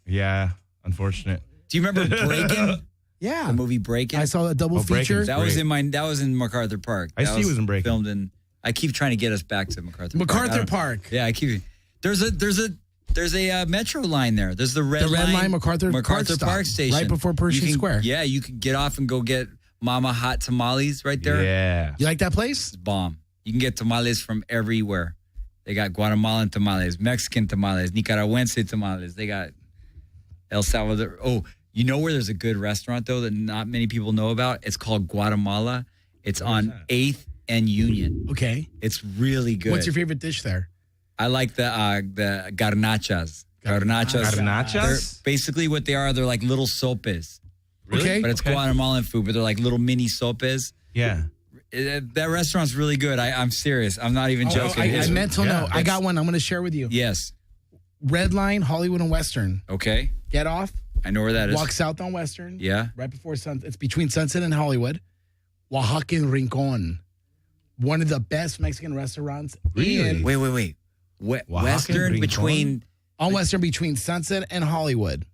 Yeah, unfortunate. Do you remember Breakin'? Yeah. The movie Breakin'? I saw a double feature. That was in MacArthur Park. I see it was in Breakin'. Filmed in. I keep trying to get us back to MacArthur Park. MacArthur Park. Yeah, I keep. There's a metro line there. There's the red line MacArthur Park Park station right before Pershing Square. Yeah, you can get off and go get Mama Hot tamales right there. Yeah. You like that place? It's bomb. You can get tamales from everywhere. They got Guatemalan tamales, Mexican tamales, Nicaragüense tamales. They got El Salvador. Oh, you know where there's a good restaurant though that not many people know about? It's called Guatemala. It's on 8th and Union. Okay. It's really good. What's your favorite dish there? I like the garnachas. Garnachas. They're basically what they are, they're like little sopes. Really? Okay. But it's Guatemalan food, but they're like little mini sopes. Yeah. That restaurant's really good. I'm serious. I'm not even joking. I meant to know. I got one. I'm going to share with you. Yes. Red Line, Hollywood and Western. Okay. Get off. I know where that is. Walk south on Western. Yeah. Right before It's between Sunset and Hollywood. Oaxacan Rincon. One of the best Mexican restaurants. Really? Wait. Western Rincon? between... On Western between Sunset and Hollywood.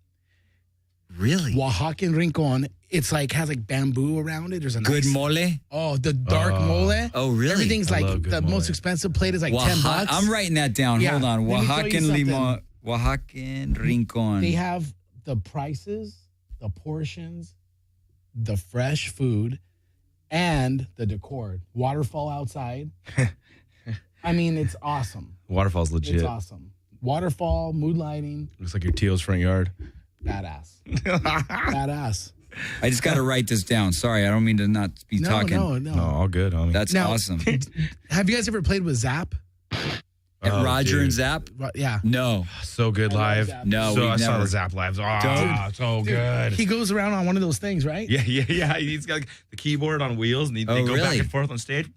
Really? Oaxacan Rincon. It's like, has like bamboo around it. There's a Good nice, mole? Oh, the dark mole. Oh, really? Everything's I like, love good the mole. most expensive plate is like $10. I'm writing that down. Yeah. Hold on. Let me tell you something. Oaxacan Rincon. They have the prices, the portions, the fresh food, and the decor. Waterfall outside. I mean, it's awesome. Waterfall's legit. It's awesome. Waterfall, mood lighting, Looks like your Teal's front yard. badass. Badass. I just got to write this down. Sorry, I don't mean to not be talking. No, all good, homie. That's Now- awesome. Have you guys ever played with Zap? At Roger and Zap? Yeah. No. So good live. Zap. No, So we've I saw never. the Zap lives. Dude. So good. He goes around on one of those things, right? Yeah. He's got like, the keyboard on wheels, and they go really? back and forth on stage.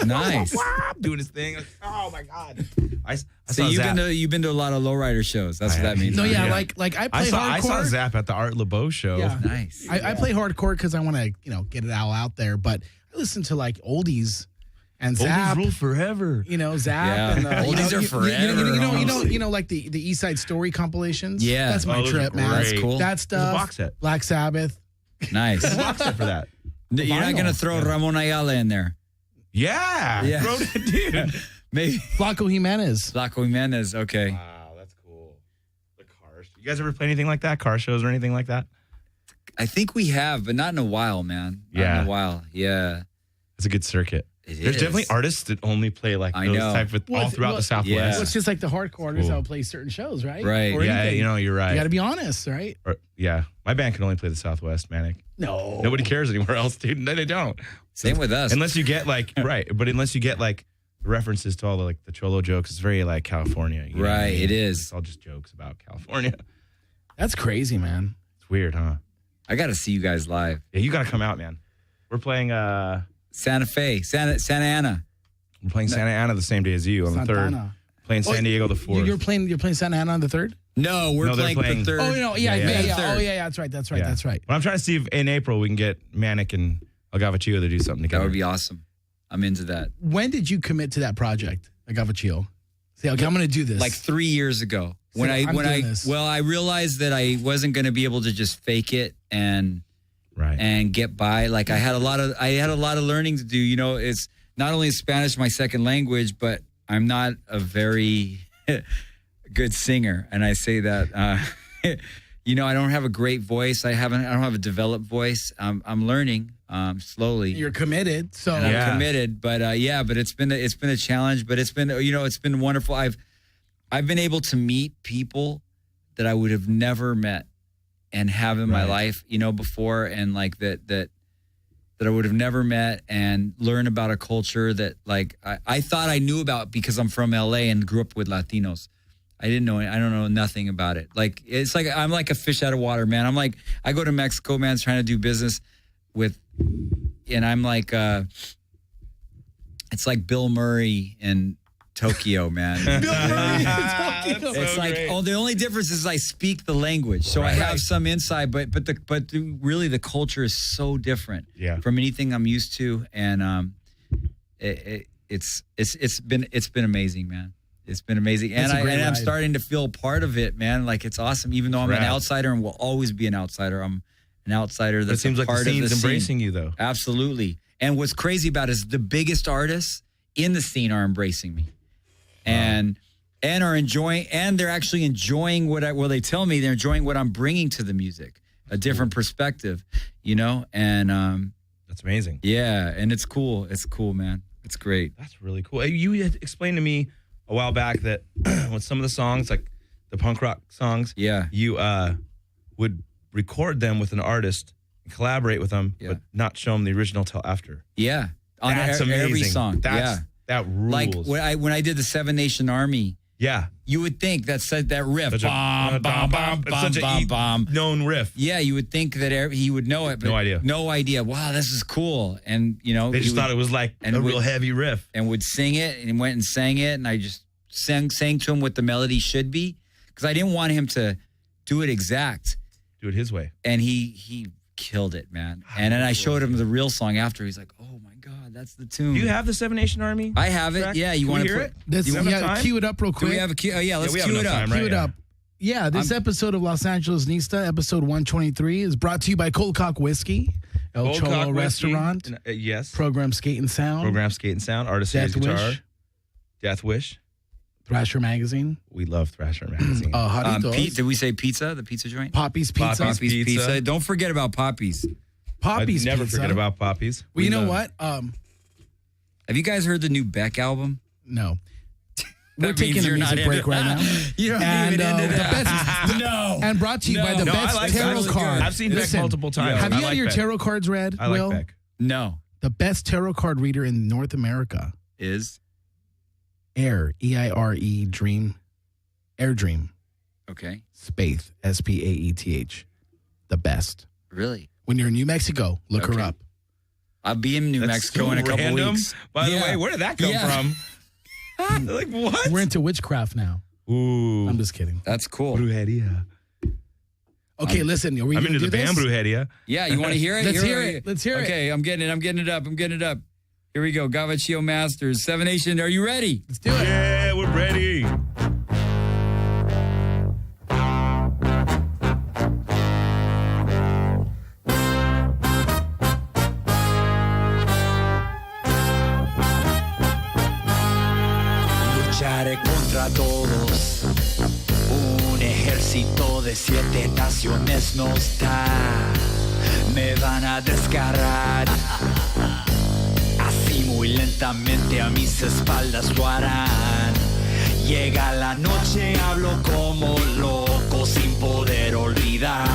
Nice. Doing his thing. Oh my god. I So saw Zap. you've been to a lot of lowrider shows. That's what that means. No, yeah, Yeah. like I play I saw hardcore. Zap at the Art LeBeau show. Yeah. Nice. I play hardcore because I want to, get it all out there. But I listen to like oldies and Zap. Oldies rule forever. Zap. Yeah. And, Oldies are forever, like the East Side Story compilations. Yeah. that's my Oh, those trip, are man. great. That's cool. That There's stuff. a box set. Black Sabbath. Nice. Box set for that. You're not Vinyl. going to throw Ramon Ayala in there. Yeah. Yeah. Bro, dude. Maybe. Flaco Jimenez. Flaco Jimenez. Okay. Wow, that's cool. The cars. You guys ever play anything like that? Car shows or anything like that? I think we have, but not in a while, man. Not Yeah. in a while. Yeah. It's a good circuit. It There's is. definitely artists that only play like I those know. type of all throughout the Southwest. Yeah. Well, it's just like the hardcore artists Cool. that will play certain shows, right? Right. Or Yeah, anything. you're right. You got to be honest, right? Yeah, my band can only play the Southwest, Manic. No. Nobody cares anywhere else, dude. No, they don't. Same with us. Unless you get like but unless you get like references to all the like the Cholo jokes, it's very like California. You know what I Right, mean? it is. It's all just jokes about California. That's crazy, man. It's weird, huh? I got to see you guys live. Yeah, you got to come out, man. We're playing Santa Fe, Santa Ana. We're playing Santa Ana the same day as you on the Santa 3rd. Ana. Playing San Diego the 4th. You're playing Santa Ana on the 3rd? No, we're No, they're playing playing- the 3rd. Oh, no, yeah. The Oh, 3rd. yeah, that's right. That's right. Yeah. That's right. But I'm trying to see if in April we can get Manic and Agavachio to do something That together. would be awesome. I'm into that. When did you commit to that project, Agavachio? Say, okay, I'm going to do this. Like 3 years ago. So I'm doing this. I realized that I wasn't going to be able to just fake it and get by. Like I had a lot of learning to do. It's not only is Spanish my second language, but I'm not a very good singer, and I say that. I don't have a great voice. I don't have a developed voice. I'm learning slowly. You're committed, so And I'm committed, but but it's been a challenge, but it's been wonderful. I've been able to meet people that I would have never met and have in my life, before, and like that that I would have never met and learn about a culture that like I thought I knew about because I'm from LA and grew up with Latinos. I don't know nothing about it. Like, it's like, I'm like a fish out of water, man. I'm like, I go to Mexico, man, trying to do business with, and I'm like, it's like Bill Murray in Tokyo, man. Bill Murray in Tokyo. It's like, the only difference is I speak the language. So I have some insight, but really the culture is so different from anything I'm used to. And it's been amazing, man. It's been amazing. And I'm starting to feel part of it, man. Like, it's awesome. Even though I'm an outsider and will always be an outsider, I'm an outsider that's it seems a like part the scene's of the embracing scene. you, though. Absolutely. And what's crazy about it is the biggest artists in the scene are embracing me. And are enjoying, and they're actually enjoying they tell me they're enjoying what I'm bringing to the music, a different perspective, you know? And that's amazing. Yeah, and it's cool. It's cool, man. It's great. That's really cool. You had explained to me a while back that with some of the songs, like the punk rock songs, you would record them with an artist, collaborate with them, but not show them the original till after. Yeah, on that's every amazing. song. That rules. Like when I did the Seven Nation Army. Yeah, you would think that riff, such a known riff. Yeah, you would think that he would know it, but no idea. Wow, this is cool. And you know, they just thought it was like a real heavy riff, and would sing it, and he went and sang it, and I just sang to him what the melody should be, because I didn't want him to do it exact, do it his way, and he killed it, man. And then I showed him the real song after. He's like, "Oh my God, that's the tune." Do you have the Seven Nation Army? I have it. Track? Yeah, you want to hear it? Cue it up real quick. Do we have a cue? Oh yeah, let's cue cue it up. Time, right? Cue it up. Yeah, this episode of Los Angeles Nista, episode 123, is brought to you by Cold Cock Whiskey, El Cholo Restaurant, yes, Program Skate and Sound, Artist Series Guitar, Death Wish, Thrasher Magazine. We love Thrasher Magazine. Did we say pizza? The pizza joint? Poppy's Pizza. Poppy's Pizza. Don't forget about Poppy's. Poppy's Never Pizza. forget about Poppy's. Well, you know what? Have you guys heard the new Beck album? No. We're taking a music break right now. You're not even into that. No. And brought to you by the best tarot card. I've seen Beck multiple times. Have you had your tarot cards read, I Will? like Beck. No. The best tarot card reader in North America is Air, E-I-R-E, Dream, Air Dream. Okay. Spaeth, S-P-A-E-T-H. The best. Really? When you're in New Mexico, look her up. I'll be in New Mexico in a couple weeks. By the way, where did that come from? Like, what? We're into witchcraft now. Ooh. I'm just kidding. That's cool. Brujeria. Okay, listen. Are we I'm going into to do the this? band Brujeria. Yeah, you want to hear it? Let's hear it. Let's hear it. Okay, I'm getting it up. Here we go. Gavachio Masters, Seven Nation. Are you ready? Let's do it. Yeah, we're ready. Lucharé contra todos. Un ejército de 7 naciones nos da. Me van a descargar. Así muy lentamente a mis espaldas lo harán. Llega la noche, hablo como loco sin poder olvidar.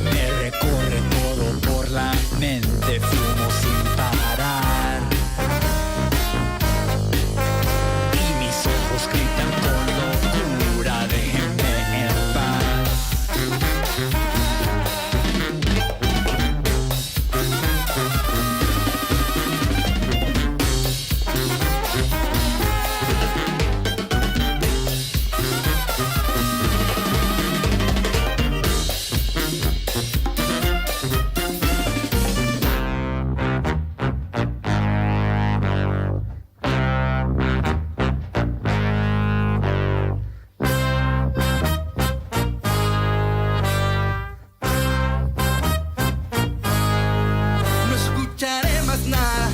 Me recorre todo por la mente, fumo sin parar. Y mis ojos gritan con locura, déjenme en paz. No escucharé más nada.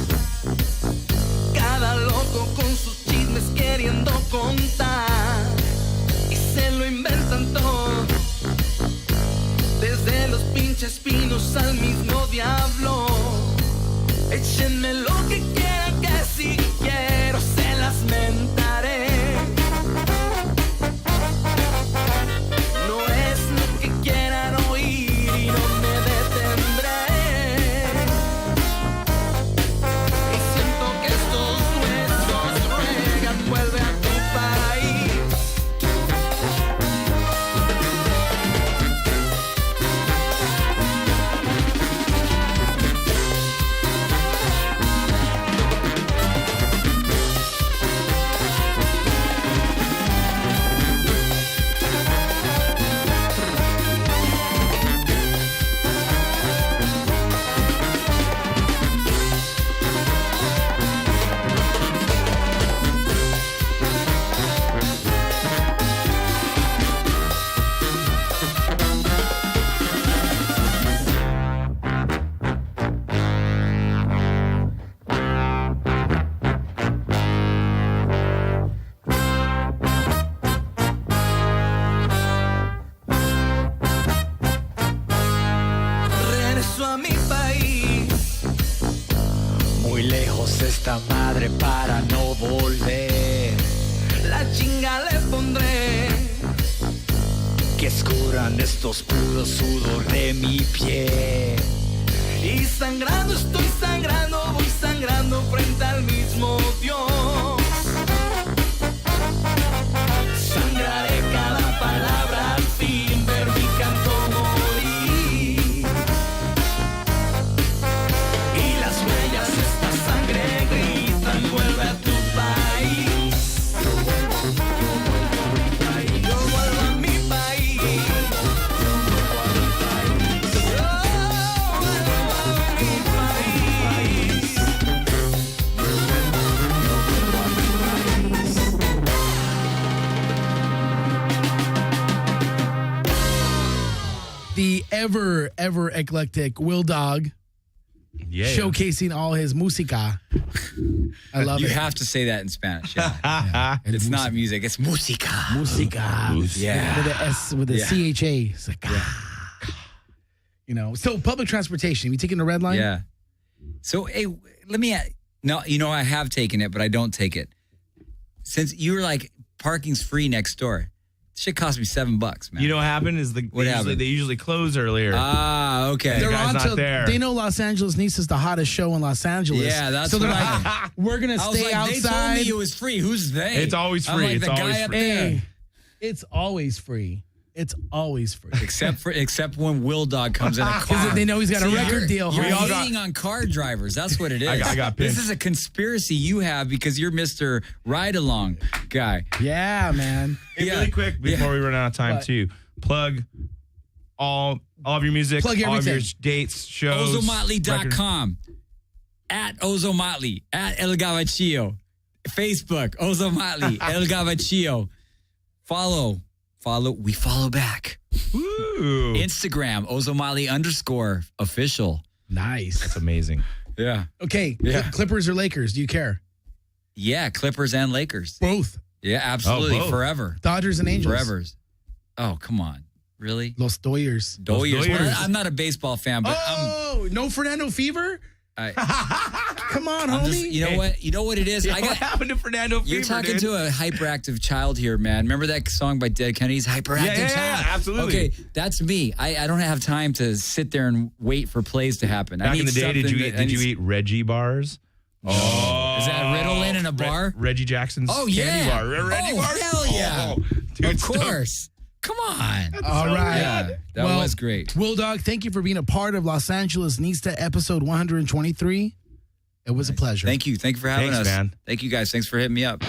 Cada loco con sus chismes queriendo contar. Y se lo inventan todo. Desde los pinches pinos al mismo diablo. Échenme lo que quieran, que si quiero se las mentaré. No es lo que quieran oír y no me Muy lejos esta madre para no volver. La chinga le pondré. Que escurran estos puros sudor de mi piel. Y sangrando estoy sangrando, voy sangrando frente al mismo Dios. Sangraré cada palabra al fin, ver mi canto morir. Y las huellas de esta sangre gritan, vuelve a tu país. Yo vuelvo a mi país. The ever eclectic Will Dog, showcasing all his música. I love You it. have to say that in Spanish. Yeah. It's not music, it's música. Música. Yeah. With a S, with a CHA. It's like, you know. So public transportation, you taking the red line? Yeah. So, hey, let me. No, you know, I have taken it, but I don't take it. Since you were like, parking's free next door. Shit cost me $7, man. You know what happened is they usually close earlier. Ah, okay. They're guy's on not to, there. they know Los Angeles Nice is the hottest show in Los Angeles. Yeah, that's so they're right. like, we're gonna I was stay like, outside. They told me it was free. Who's they? It's always I'm free. like, It's the always guy up free. there. Hey, it's always free. It's always free. Except when Will Dog comes in a car. They know he's got a record deal. You're Huh? hating on car drivers. That's what it is. I got this pinched. is a conspiracy you have because you're Mr. Ride-Along guy. Yeah, man. Hey, really quick before we run out of time, too. Plug all of your music, Plug all of your everything. dates, shows. Ozomotley.com. At Ozomotley. At El Gavachillo. Facebook. Ozomotley. El Gavachillo. Follow. We follow back. Woo. Instagram. Ozomotley_official. Nice. That's amazing. Yeah. Okay. Yeah. Clippers or Lakers? Do you care? Yeah. Clippers and Lakers. Both. Yeah, absolutely. both. Forever. Dodgers and Angels. Forever. Oh, come on. Really? Los Doyers. Doyers. Doyers. I'm not a baseball fan, but No Fernando Fever? Come on, I'm homie. just, you know what it is? What happened to Fernando Fever, You're talking dude? to a hyperactive child here, man. Remember that song by Dead Kennedys, Hyperactive Yeah, Child? absolutely. Okay, that's me. I don't have time to sit there and wait for plays to happen. Back in the day, did you eat Reggie bars? Oh, is that Ritalin in a bar? Reggie Jackson's candy bar. Reggie bars? Hell yeah. Dude, of course. Come on. All right. Yeah, that was great. Will Dog, thank you for being a part of Los Angeles Nista episode 123. It was a pleasure. Thank you. Thank you for having Thanks, us. man. Thank you guys. Thanks for hitting me up.